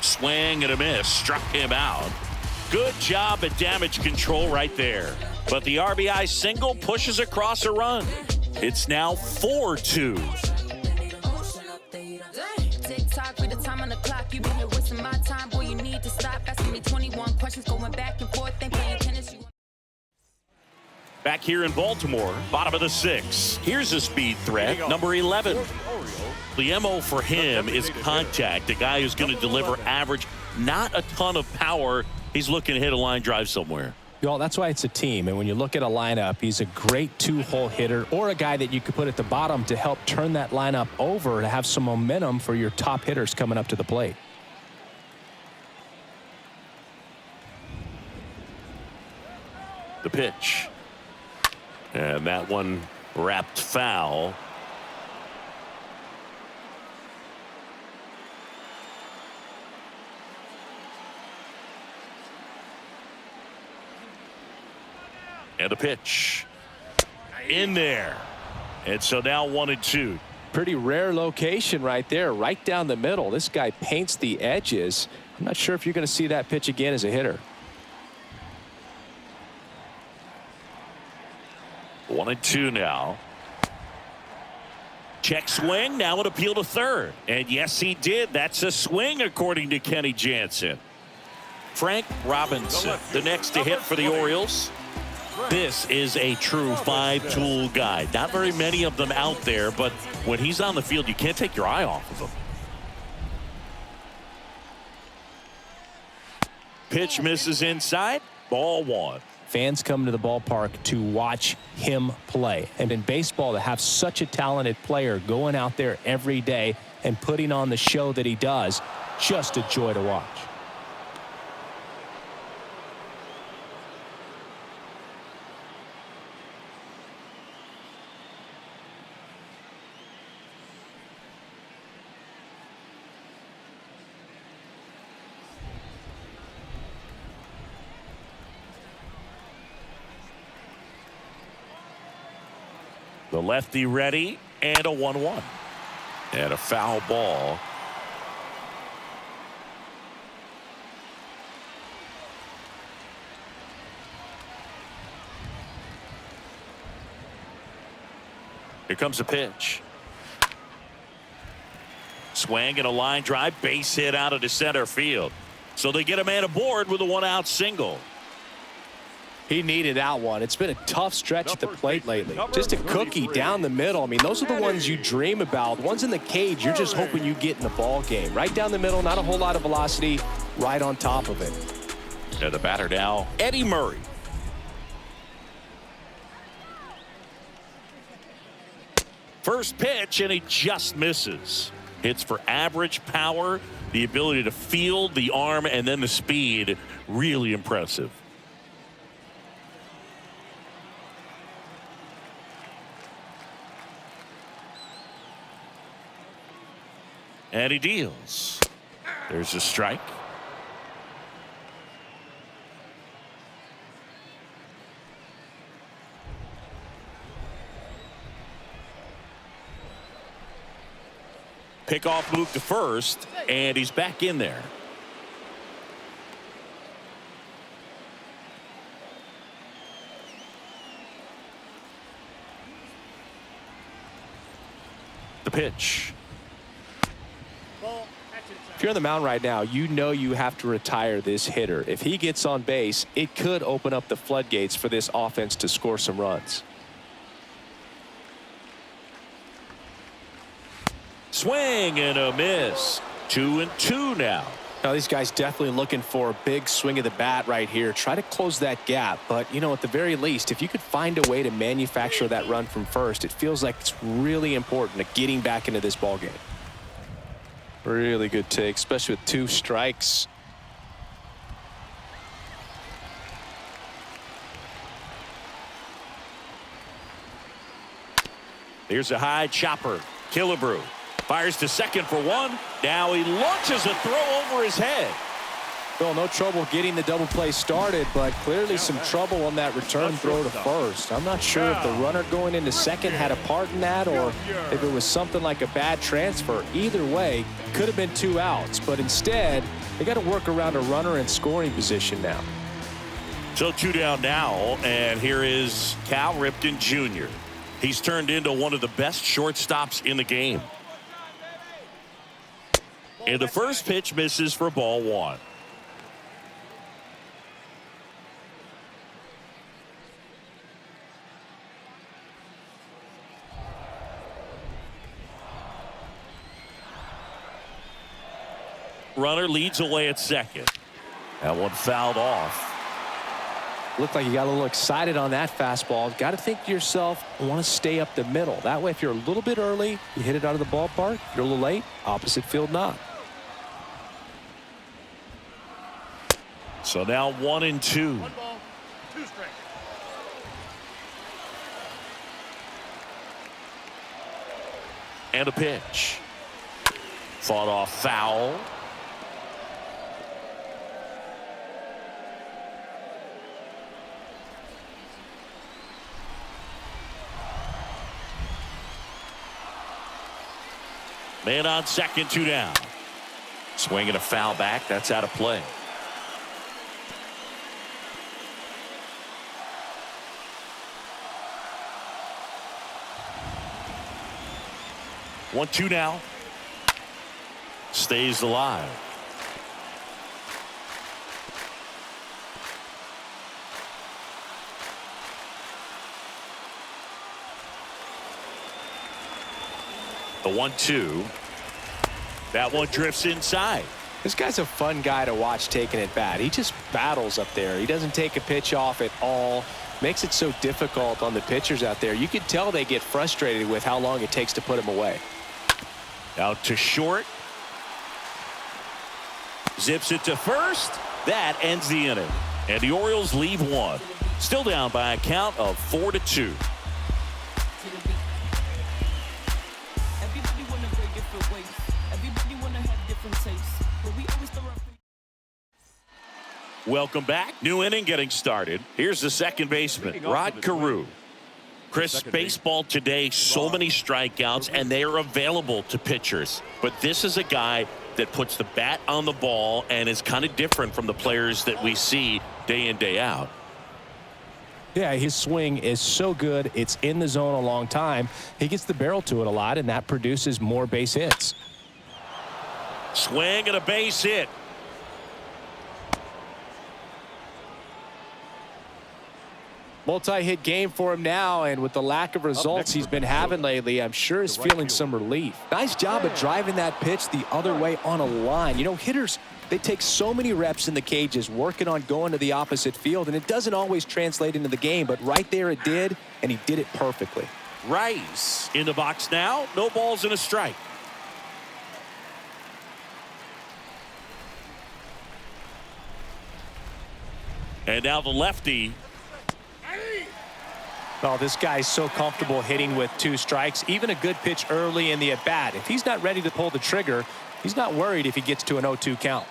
Swing and a miss, struck him out. Good job at damage control right there. But the RBI single pushes across a run. It's now 4-2. Tick-tock, read the time on the clock. You been here wasting my time, boy, you need to stop asking me 21 questions, going back and forth, ain't playing tennis. Back here in Baltimore, bottom of the 6th. Here's a speed threat, number 11. The MO for him is contact, a guy who's going to deliver average, not a ton of power. He's looking to hit a line drive somewhere. Well, that's why it's a team. And when you look at a lineup, he's a great 2-hole hitter, or a guy that you could put at the bottom to help turn that lineup over to have some momentum for your top hitters coming up to the plate. The pitch. And that one wrapped foul. And a pitch in there. And so now 1-2. Pretty rare location right there, right down the middle. This guy paints the edges. I'm not sure if you're going to see that pitch again as a hitter. 1-2 now. Check swing. Now an appeal to third. And yes, he did. That's a swing, according to Kenny Jansen. Frank Robinson, the next to hit for the Orioles. This is a true 5-tool guy. Not very many of them out there, but when he's on the field, you can't take your eye off of him. Pitch misses inside. Ball 1. Fans come to the ballpark to watch him play. And in baseball, to have such a talented player going out there every day and putting on the show that he does, just a joy to watch. The lefty ready, and a 1-1. And a foul ball. Here comes a pitch. Swing and a line drive, base hit out of the center field. So they get a man aboard with a 1-out single. He needed that one. It's been a tough stretch at the plate lately. Just a cookie down the middle. I mean, those are the ones you dream about. Ones in the cage, you're just hoping you get in the ball game. Right down the middle, not a whole lot of velocity, right on top of it. And the batter now, Eddie Murray. First pitch, and he just misses. Hits for average power, the ability to field, the arm, and then the speed. Really impressive. And he deals. There's a strike. Pickoff move to first, and he's back in there. The pitch. Ball, action inside. If you're on the mound right now, you know you have to retire this hitter. If he gets on base, it could open up the floodgates for this offense to score some runs. Swing and a miss. 2-2 now. Now these guys definitely looking for a big swing of the bat right here. Try to close that gap. But, you know, at the very least, if you could find a way to manufacture that run from first, it feels like it's really important to getting back into this ball game. Really good take, especially with 2 strikes. Here's a high chopper. Killebrew fires to second for 1. Now he launches a throw over his head. Well, no trouble getting the double play started, but clearly some trouble on that return throw to first. I'm not sure if the runner going into second had a part in that or if it was something like a bad transfer. Either way, could have been 2 outs, but instead, they got to work around a runner in scoring position now. So 2 down now, and here is Cal Ripken Jr. He's turned into one of the best shortstops in the game. And the first pitch misses for ball 1. Runner leads away at second. That one fouled off. Looked like you got a little excited on that fastball. Got to think to yourself, I want to stay up the middle. That way, if you're a little bit early, you hit it out of the ballpark. If you're a little late, opposite field not. So now 1-2. 1 ball, 2 strikes. And a pitch. Fought off foul. Man on second, 2 down. Swing and a foul back. That's out of play. One, 2 now. Stays alive. The 1-2. That one drifts inside. This guy's a fun guy to watch taking at bat. He just battles up there. He doesn't take a pitch off at all. Makes it so difficult on the pitchers out there. You can tell they get frustrated with how long it takes to put him away. Out to short. Zips it to first. That ends the inning. And the Orioles leave 1. Still down by a count of 4-2. Welcome back. New inning getting started. Here's the second baseman, Rod Carew. Chris, baseball today, so many strikeouts, and they are available to pitchers. But this is a guy that puts the bat on the ball and is kind of different from the players that we see day in, day out. Yeah, his swing is so good. It's in the zone a long time. He gets the barrel to it a lot, and that produces more base hits. Swing and a base hit. Multi-hit game for him now, and with the lack of results he's been having lately, I'm sure he's feeling some relief. Nice job of driving that pitch the other way on a line. You know, hitters, they take so many reps in the cages working on going to the opposite field, and it doesn't always translate into the game, but right there it did, and he did it perfectly. Rice in the box now. No balls and a strike. And now the lefty. Oh, this guy's so comfortable hitting with 2 strikes. Even a good pitch early in the at-bat. If he's not ready to pull the trigger, he's not worried if he gets to an 0-2 count.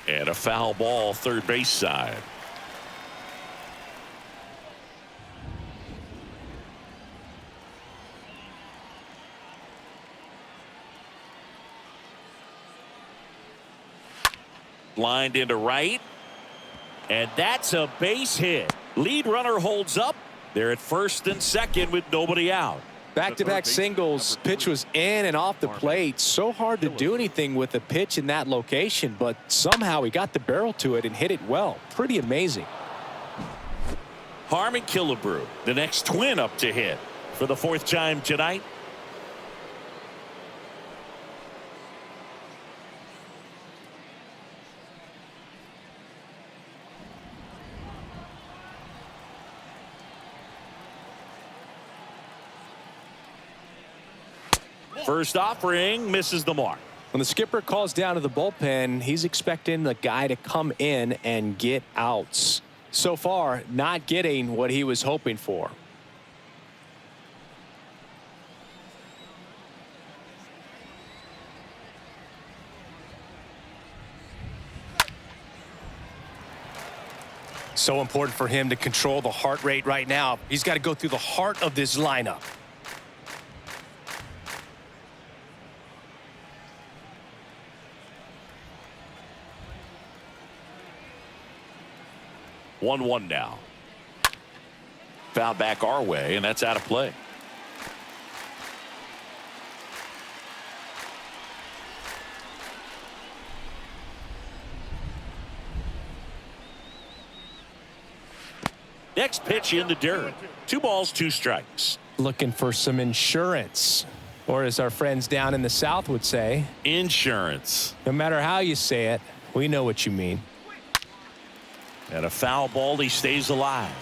And a foul ball, third base side. Lined into right, and that's a base hit. Lead runner holds up. They're at first and second with nobody out. Back-to-back singles. Pitch was in and off the plate. So hard to do anything with a pitch in that location, but somehow he got the barrel to it and hit it well. Pretty amazing. Harmon Killebrew, the next Twin up to hit for the 4th time tonight. First offering misses the mark. When the skipper calls down to the bullpen, he's expecting the guy to come in and get outs. So far, not getting what he was hoping for. So important for him to control the heart rate right now. He's got to go through the heart of this lineup. One now. Foul back our way, and that's out of play. Next pitch in the dirt. 2 balls, 2 strikes. Looking for some insurance, or as our friends down in the South would say, insurance. No matter how you say it, we know what you mean. And a foul ball, he stays alive.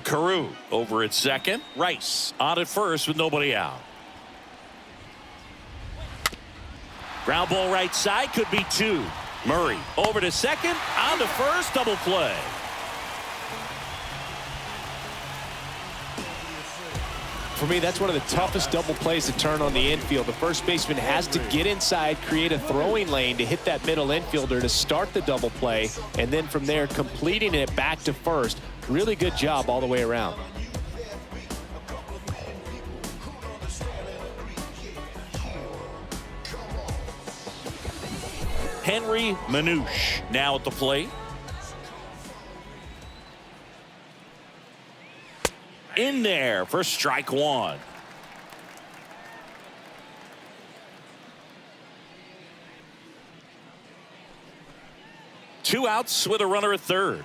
Carew over at second. Rice on at first with nobody out. Ground ball right side, could be 2. Murray over to second, on to first, double play. For me, that's one of the toughest double plays to turn on the infield. The first baseman has to get inside, create a throwing lane to hit that middle infielder to start the double play, and then from there completing it back to first. Really good job all the way around. Henry Manouche now at the plate. In there for strike 1. Two outs with a runner at third.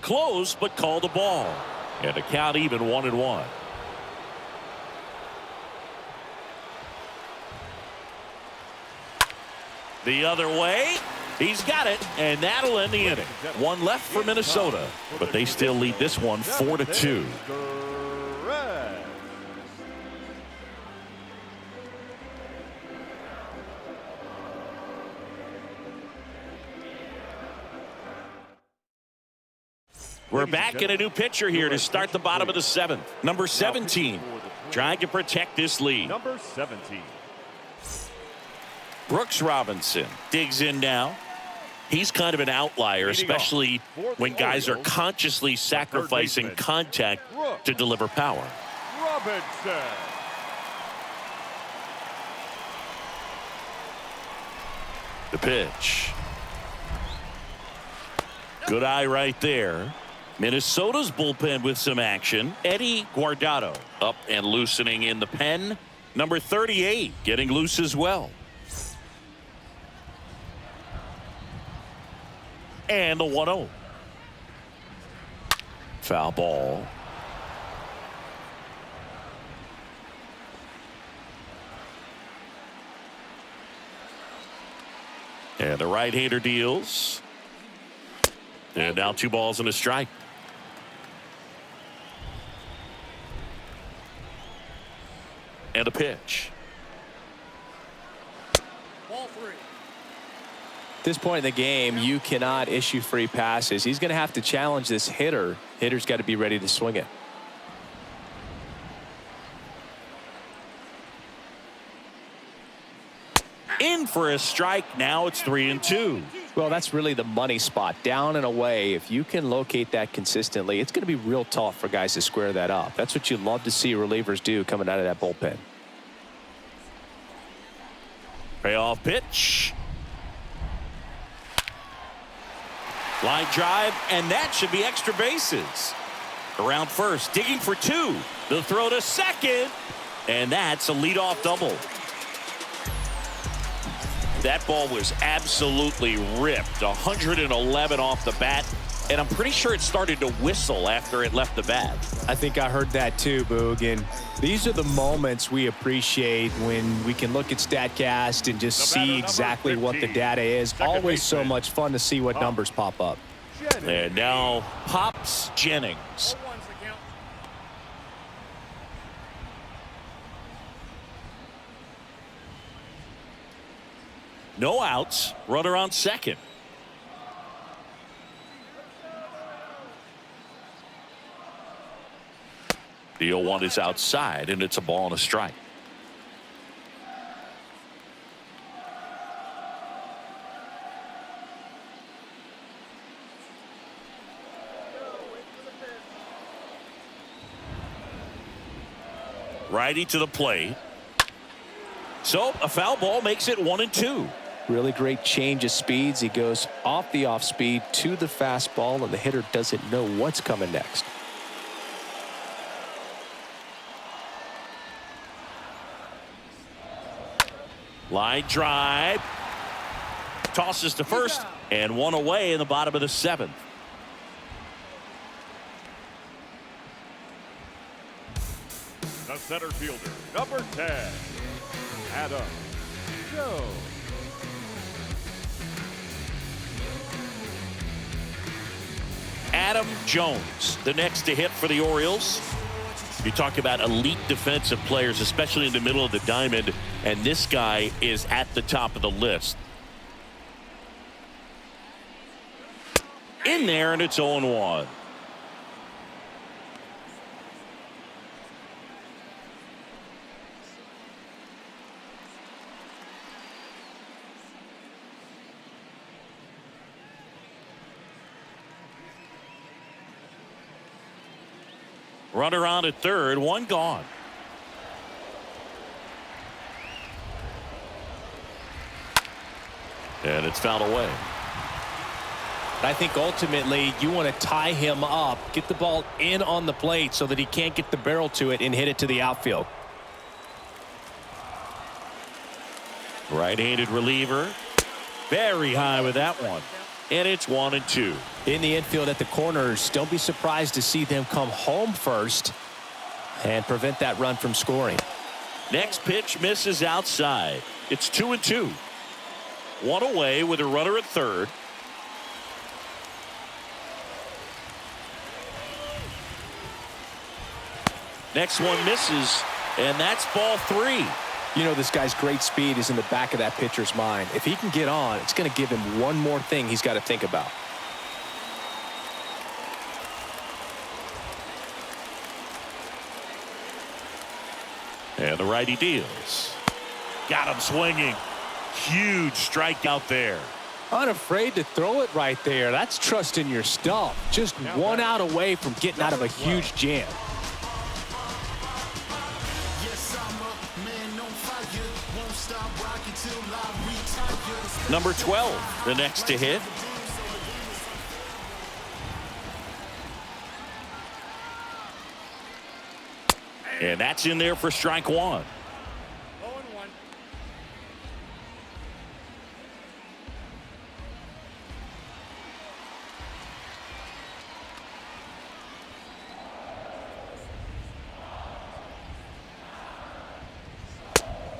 Close, but called a ball. And a count even 1-1. The other way. He's got it, and that'll end the inning. 1 left for Minnesota, but they still lead this one 4-2. We're back in a new pitcher here to start the bottom of the 7th. Number 17, trying to protect this lead. Number 17. Brooks Robinson digs in now. He's kind of an outlier, especially when guys are consciously sacrificing contact to deliver power. Robinson. The pitch. Good eye right there. Minnesota's bullpen with some action. Eddie Guardado up and loosening in the pen. Number 38 getting loose as well. And the 1-0. Foul ball. And the right-hander deals. And now 2 balls and a strike. And a pitch. Ball 3. At this point in the game, you cannot issue free passes. He's going to have to challenge this hitter. Hitter's got to be ready to swing it. In for a strike. Now it's 3-2. Well, that's really the money spot. Down and away, if you can locate that consistently, it's going to be real tough for guys to square that up. That's what you love to see relievers do coming out of that bullpen. Payoff pitch. Line drive, and that should be extra bases. Around first, digging for two. The throw to second, and that's a leadoff double. That ball was absolutely ripped. 111 off the bat, and I'm pretty sure it started to whistle after it left the bat. I think I heard that too, Boog. And these are the moments we appreciate when we can look at StatCast and just see exactly what the data is. Always so much fun to see what numbers pop up. And now Pops Jennings. No outs, runner on second. The 0-1 is outside, and it's a ball and a strike. Righty to the plate. So a foul ball makes it 1-2. Really great change of speeds. He goes off the off speed to the fastball, and the hitter doesn't know what's coming next. Line drive. Tosses to first, and one away in the bottom of the seventh. The center fielder, number 10, Adam Jones. Adam Jones, the next to hit for the Orioles. You talk about elite defensive players, especially in the middle of the diamond, and this guy is at the top of the list. In there, and it's 0-1. Runner on at third, one gone. And it's fouled away. I think ultimately you want to tie him up, get the ball in on the plate so that he can't get the barrel to it and hit it to the outfield. Right-handed reliever. Very high with that one. And it's 1-2. In the infield at the corners, don't be surprised to see them come home first and prevent that run from scoring. Next pitch misses outside. It's 2-2. One away with a runner at third. Next one misses, and that's ball three. You know, this guy's great speed is in the back of that pitcher's mind. If he can get on, it's going to give him one more thing he's got to think about. And the righty deals. Got him swinging. Huge strikeout there. Unafraid to throw it right there. That's trusting your stuff. Just one out away from getting out of a huge jam. Number 12, the next to hit. And that's in there for strike one. 0-1.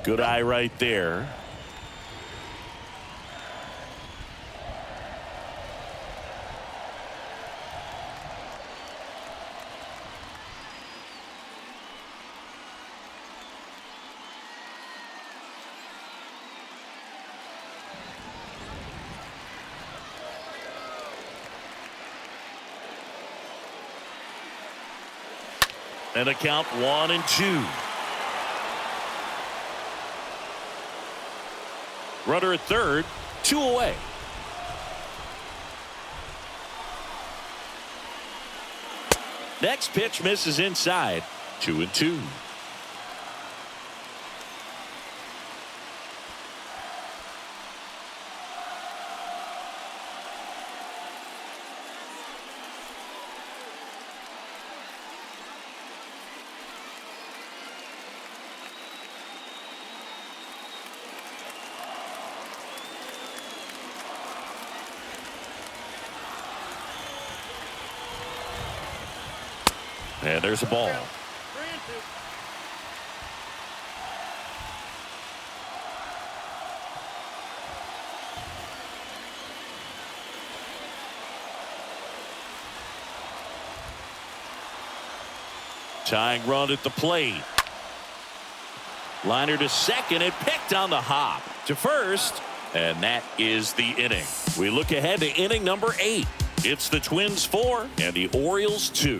Good eye right there. And a count 1-2. Runner at third, two away. Next pitch misses inside. 2-2. And there's a ball. 3-2. Tying run at the plate. Liner to second and picked on the hop to first. And that is the inning. We look ahead to inning number 8. It's the Twins 4 and the Orioles 2.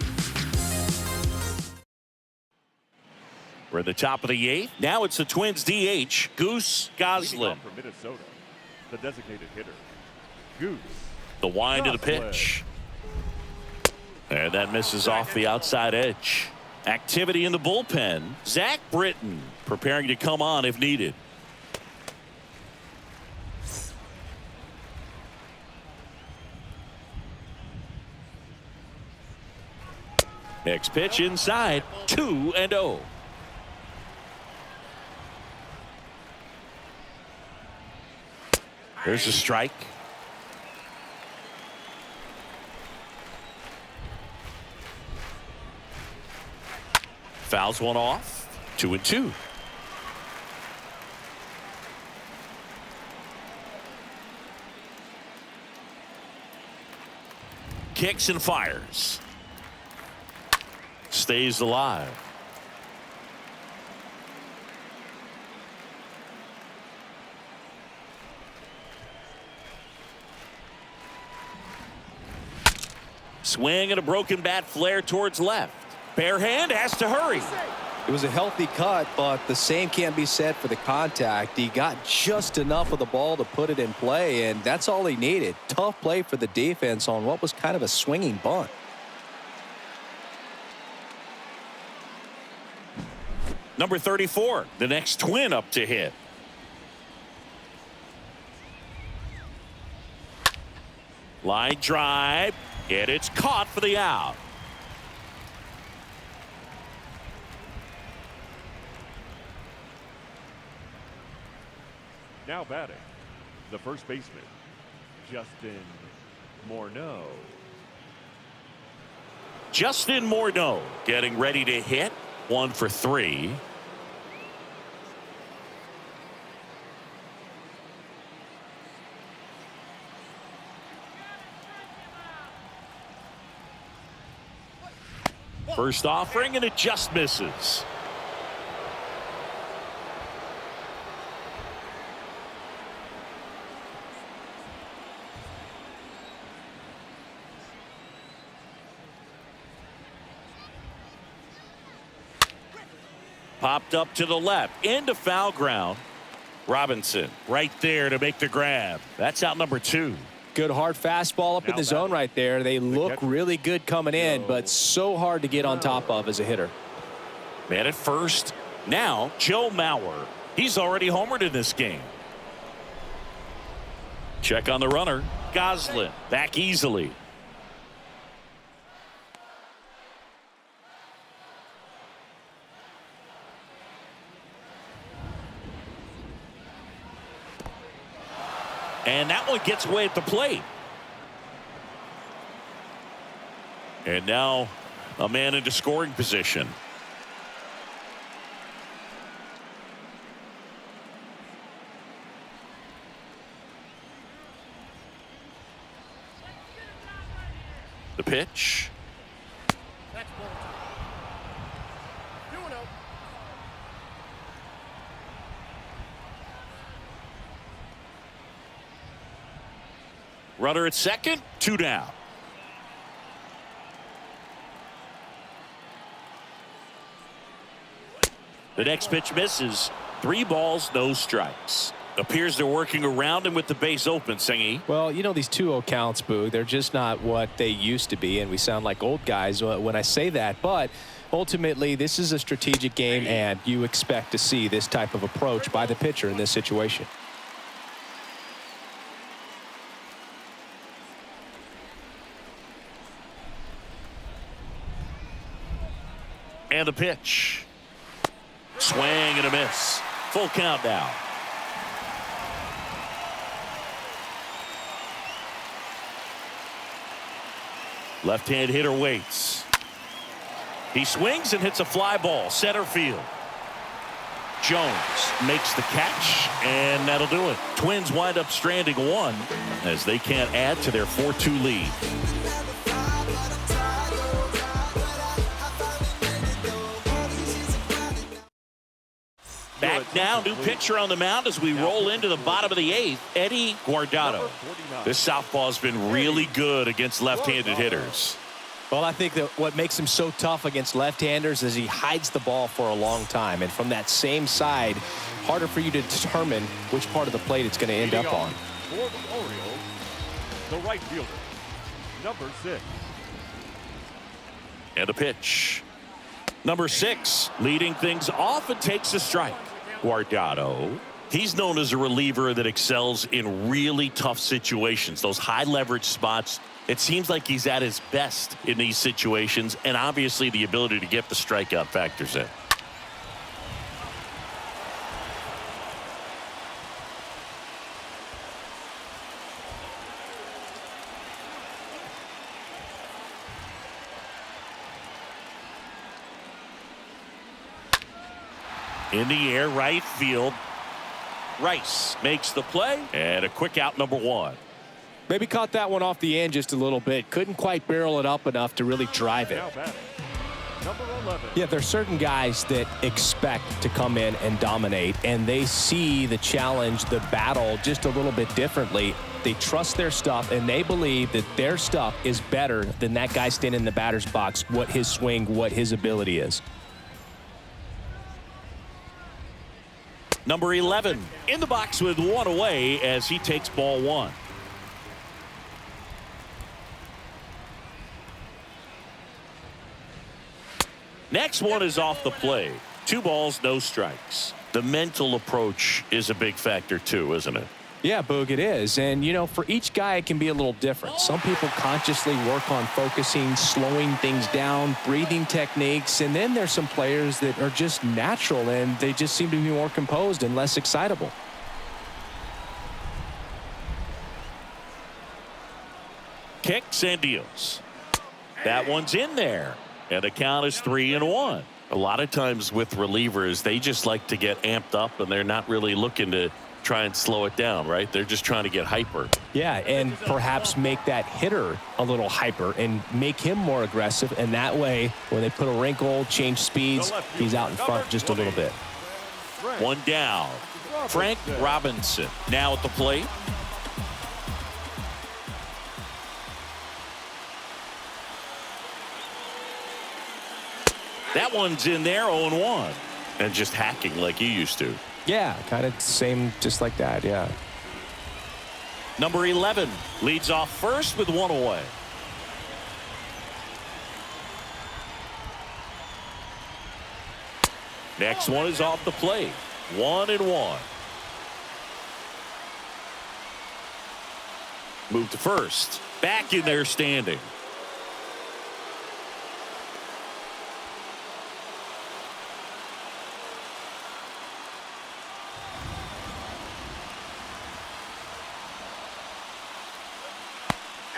We're at the top of the 8th. Now it's the Twins DH, Goose Goslin. For Minnesota, the designated hitter, Goose. The wind of the pitch. And that misses off the outside edge. Activity in the bullpen. Zach Britton preparing to come on if needed. Next pitch inside. 2-0. There's a strike. Fouls one off. 2-2. Kicks and fires. Stays alive. Swing and a broken bat flare towards left. Bare hand has to hurry. It was a healthy cut, but the same can't be said for the contact. He got just enough of the ball to put it in play, and that's all he needed. Tough play for the defense on what was kind of a swinging bunt. Number 34, the next Twin up to hit. Line drive, and it's caught for the out. Now batting, the first baseman, Justin Morneau. Justin Morneau getting ready to hit. 1 for 3. First offering, and it just misses. Popped up to the left into foul ground. Robinson right there to make the grab. That's out number 2. Good hard fastball up in the zone right there. They look really good coming in, but so hard to get on top of as a hitter. Man at first. Now Joe Mauer. He's already homered in this game. Check on the runner. Goslin back easily. And that one gets away at the plate. And now a man into scoring position. The pitch. That's ball 2. 2-0. Runner at second, 2 down. The next pitch misses. 3 balls, no strikes. Appears they're working around him with the base open, Singy. Well, you know, these 2-0 counts, Boog, they're just not what they used to be, and we sound like old guys when I say that. But ultimately, this is a strategic game, and you expect to see this type of approach by the pitcher in this situation. And the pitch. Swing and a miss. Full count now. Left-hand hitter waits. He swings and hits a fly ball, center field. Jones makes the catch, and that'll do it. Twins wind up stranding one as they can't add to their 4-2 lead. Back now, new pitcher on the mound as we roll into the bottom of the 8th, Eddie Guardado. This southpaw's been really good against left-handed hitters. Well, I think that what makes him so tough against left-handers is he hides the ball for a long time. And from that same side, harder for you to determine which part of the plate it's going to end up on. For the Orioles, the right fielder, number 6. And a pitch. Number 6 leading things off and takes a strike. Guardado. He's known as a reliever that excels in really tough situations. Those high leverage spots. It seems like he's at his best in these situations, and obviously the ability to get the strikeout factors in. In the air, right field. Rice makes the play, and a quick out, number 1. Maybe caught that one off the end just a little bit. Couldn't quite barrel it up enough to really drive it. Now batting, number 11. Yeah, there's certain guys that expect to come in and dominate, and they see the challenge, the battle just a little bit differently. They trust their stuff, and they believe that their stuff is better than that guy standing in the batter's box, what his swing, what his ability is. Number 11 in the box with 1 away as he takes ball 1. Next one is off the plate. 2 balls, no strikes. The mental approach is a big factor too, isn't it? Yeah, Boog, it is. And, you know, for each guy, it can be a little different. Some people consciously work on focusing, slowing things down, breathing techniques. And then there's some players that are just natural and they just seem to be more composed and less excitable. Kicks and deals. That one's in there. And the count is 3-1. A lot of times with relievers, they just like to get amped up and they're not really looking to try and slow it down, right? They're just trying to get hyper. Yeah, and perhaps make that hitter a little hyper and make him more aggressive. And that way, when they put a wrinkle, change speeds, he's out in front just a little bit. 1 down. Frank Robinson now at the plate. That one's in there, 0-1. And just hacking like he used to. Yeah, kind of same, just like that, yeah. Number 11 leads off first with 1 away. Next one is off the plate. 1-1. Move to first. Back in there standing.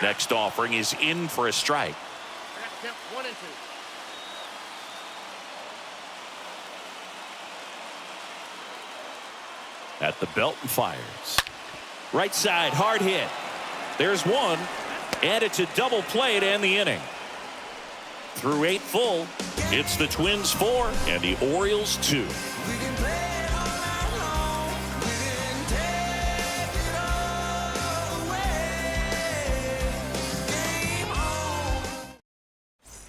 Next offering is in for a strike. 1 and 2. At the belt and fires. Right side, hard hit. There's 1, and it's a double play to end the inning. Through 8 full, it's the Twins 4 and the Orioles 2.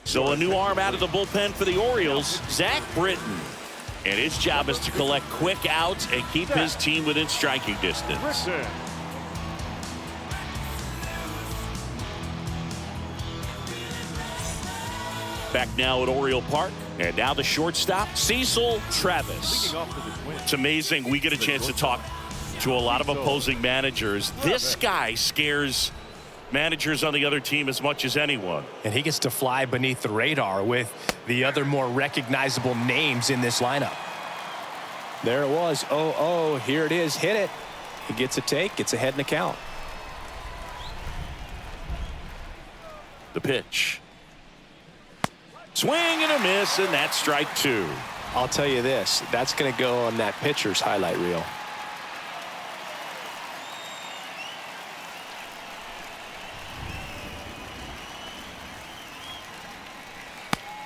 So a new arm out of the bullpen for the Orioles, Zach Britton. And his job is to collect quick outs and keep his team within striking distance. Christian. Back now at Oriole Park. And now the shortstop, Cecil Travis. Leading off for the Twins. It's amazing. We get a chance to talk to a lot of opposing managers. This guy scares managers on the other team as much as anyone. And he gets to fly beneath the radar with the other more recognizable names in this lineup. There it was. 0-0. Here it is. Hit it. He gets a take. Gets ahead in the count. The pitch. Swing and a miss, and that's strike two. I'll tell you this. That's going to go on that pitcher's highlight reel.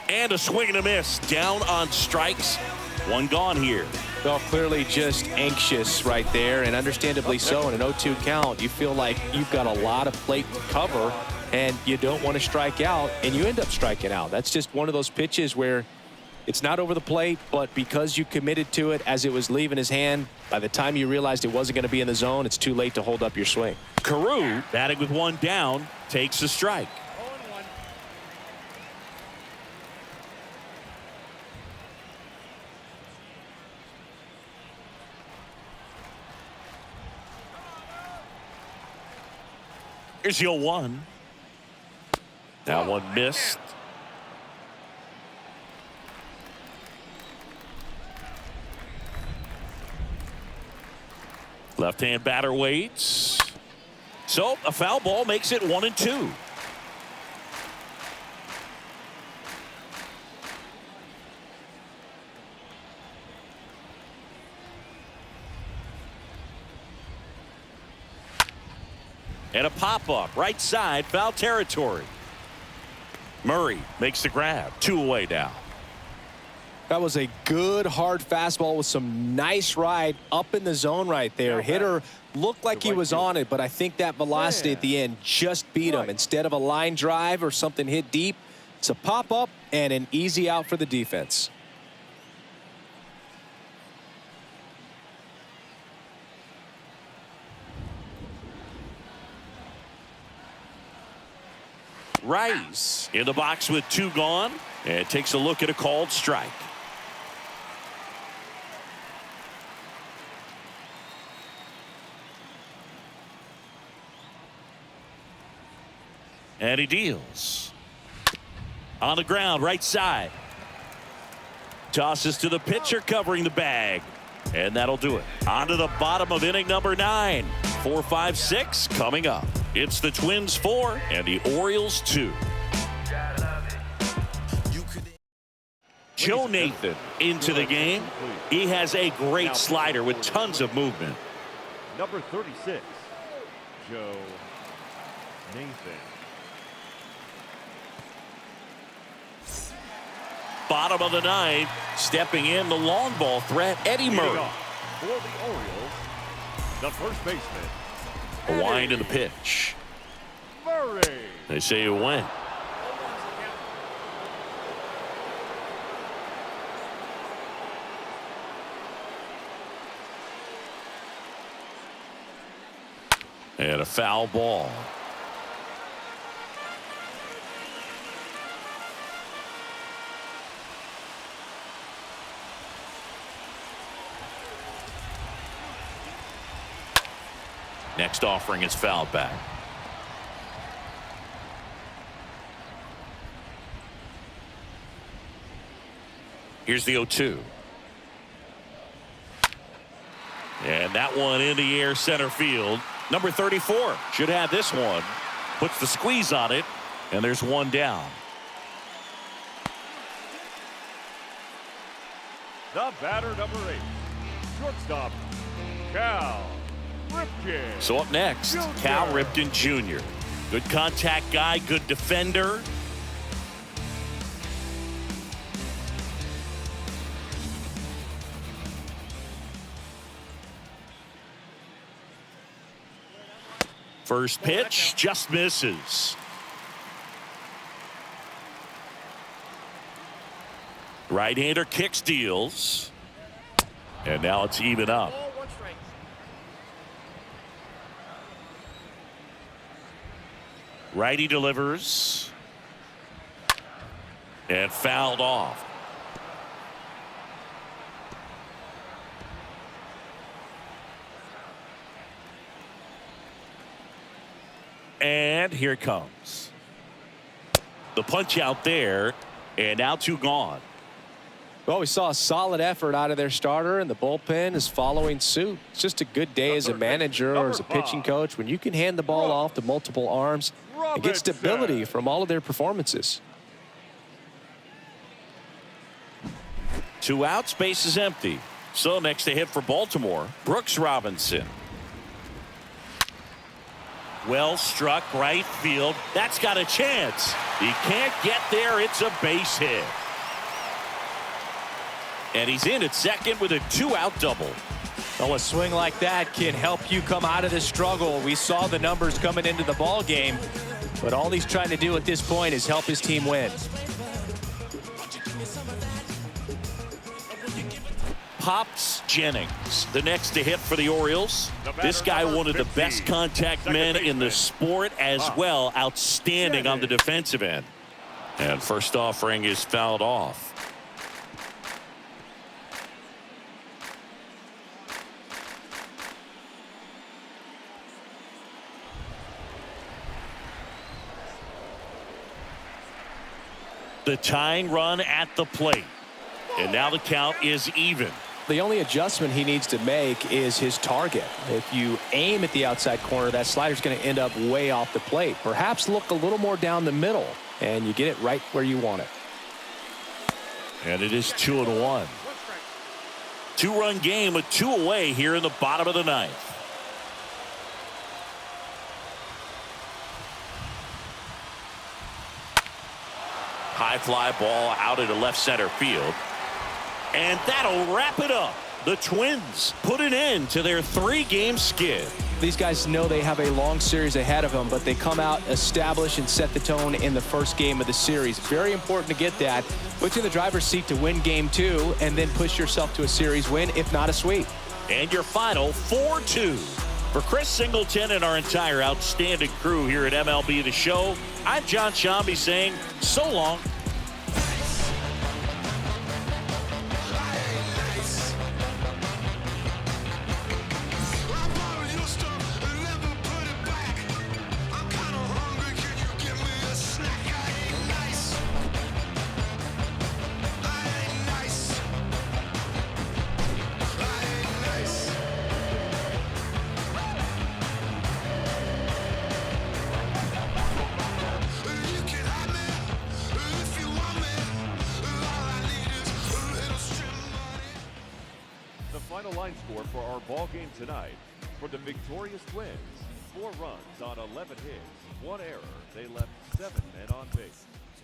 And a swing and a miss. Down on strikes. One gone here. Well, clearly just anxious right there, and understandably so. In an 0-2 count, you feel like you've got a lot of plate to cover, and you don't want to strike out, and you end up striking out. That's just one of those pitches where it's not over the plate, but because you committed to it as it was leaving his hand, by the time you realized it wasn't going to be in the zone, it's too late to hold up your swing. Carew, batting with one down, takes a strike. Here's the 0-1. That one missed. Left-hand batter waits. So a foul ball makes it 1-2. And a pop-up, right side, foul territory. Murray makes the grab. 2 away now. That was a good, hard fastball with some nice ride up in the zone right there. Hitter looked like he was on it, but I think that velocity at the end just beat him. Instead of a line drive or something hit deep, it's a pop-up and an easy out for the defense. Rice in the box with 2 gone, and takes a look at a called strike. And he deals. On the ground, right side. Tosses to the pitcher, covering the bag. And that'll do it. On to the bottom of inning number 9. 4, 5, 6 coming up. It's the Twins 4 and the Orioles 2. Joe Nathan into the game. He has a great slider with tons of movement. Number 36, Joe Nathan. Bottom of the 9th, stepping in the long ball threat, Eddie Murray. For the Orioles, the first baseman. A wind in the pitch. Murray. They say it went. And a foul ball. Next offering is fouled back. Here's the 0-2. And that one in the air center field. Number 34 should have this one. Puts the squeeze on it, and there's one down. The batter, number 8, shortstop, Cal Ripken. So up next, Cal Ripken Jr. Good contact guy, good defender. First pitch just misses. Right-hander kicks, deals. And now it's even up. Ball, 1 strike. Righty delivers. And fouled off. And here it comes. The punch out there. And now 2 gone. Well, we saw a solid effort out of their starter, and the bullpen is following suit. It's just a good day as a manager or as a pitching coach when you can hand the ball off to multiple arms and get stability from all of their performances. 2 outs, base is empty. So next to hit for Baltimore, Brooks Robinson. Well struck right field. That's got a chance. He can't get there. It's a base hit. And he's in at second with a 2-out double. Well, a swing like that can help you come out of this struggle. We saw the numbers coming into the ball game, but all he's trying to do at this point is help his team win. Pops Jennings, the next to hit for the Orioles. This guy one of the best contact men in the sport as well. Outstanding on the defensive end. And first offering is fouled off. The tying run at the plate. And now the count is even. The only adjustment he needs to make is his target. If you aim at the outside corner, that slider's going to end up way off the plate. Perhaps look a little more down the middle, and you get it right where you want it. And it is 2-1. 2-run game with 2 away here in the bottom of the 9th. High fly ball out into left center field. And that'll wrap it up. The Twins put an end to their 3-game skid. These guys know they have a long series ahead of them, but they come out, establish, and set the tone in the first game of the series. Very important to get that. Put you in the driver's seat to win game 2 and then push yourself to a series win, if not a sweep. And your final 4-2. For Chris Singleton and our entire outstanding crew here at MLB The Show, I'm John Shambi saying so long. Final line score for our ball game tonight. For the victorious Twins, 4 runs on 11 hits, 1 error. They left 7 men on base.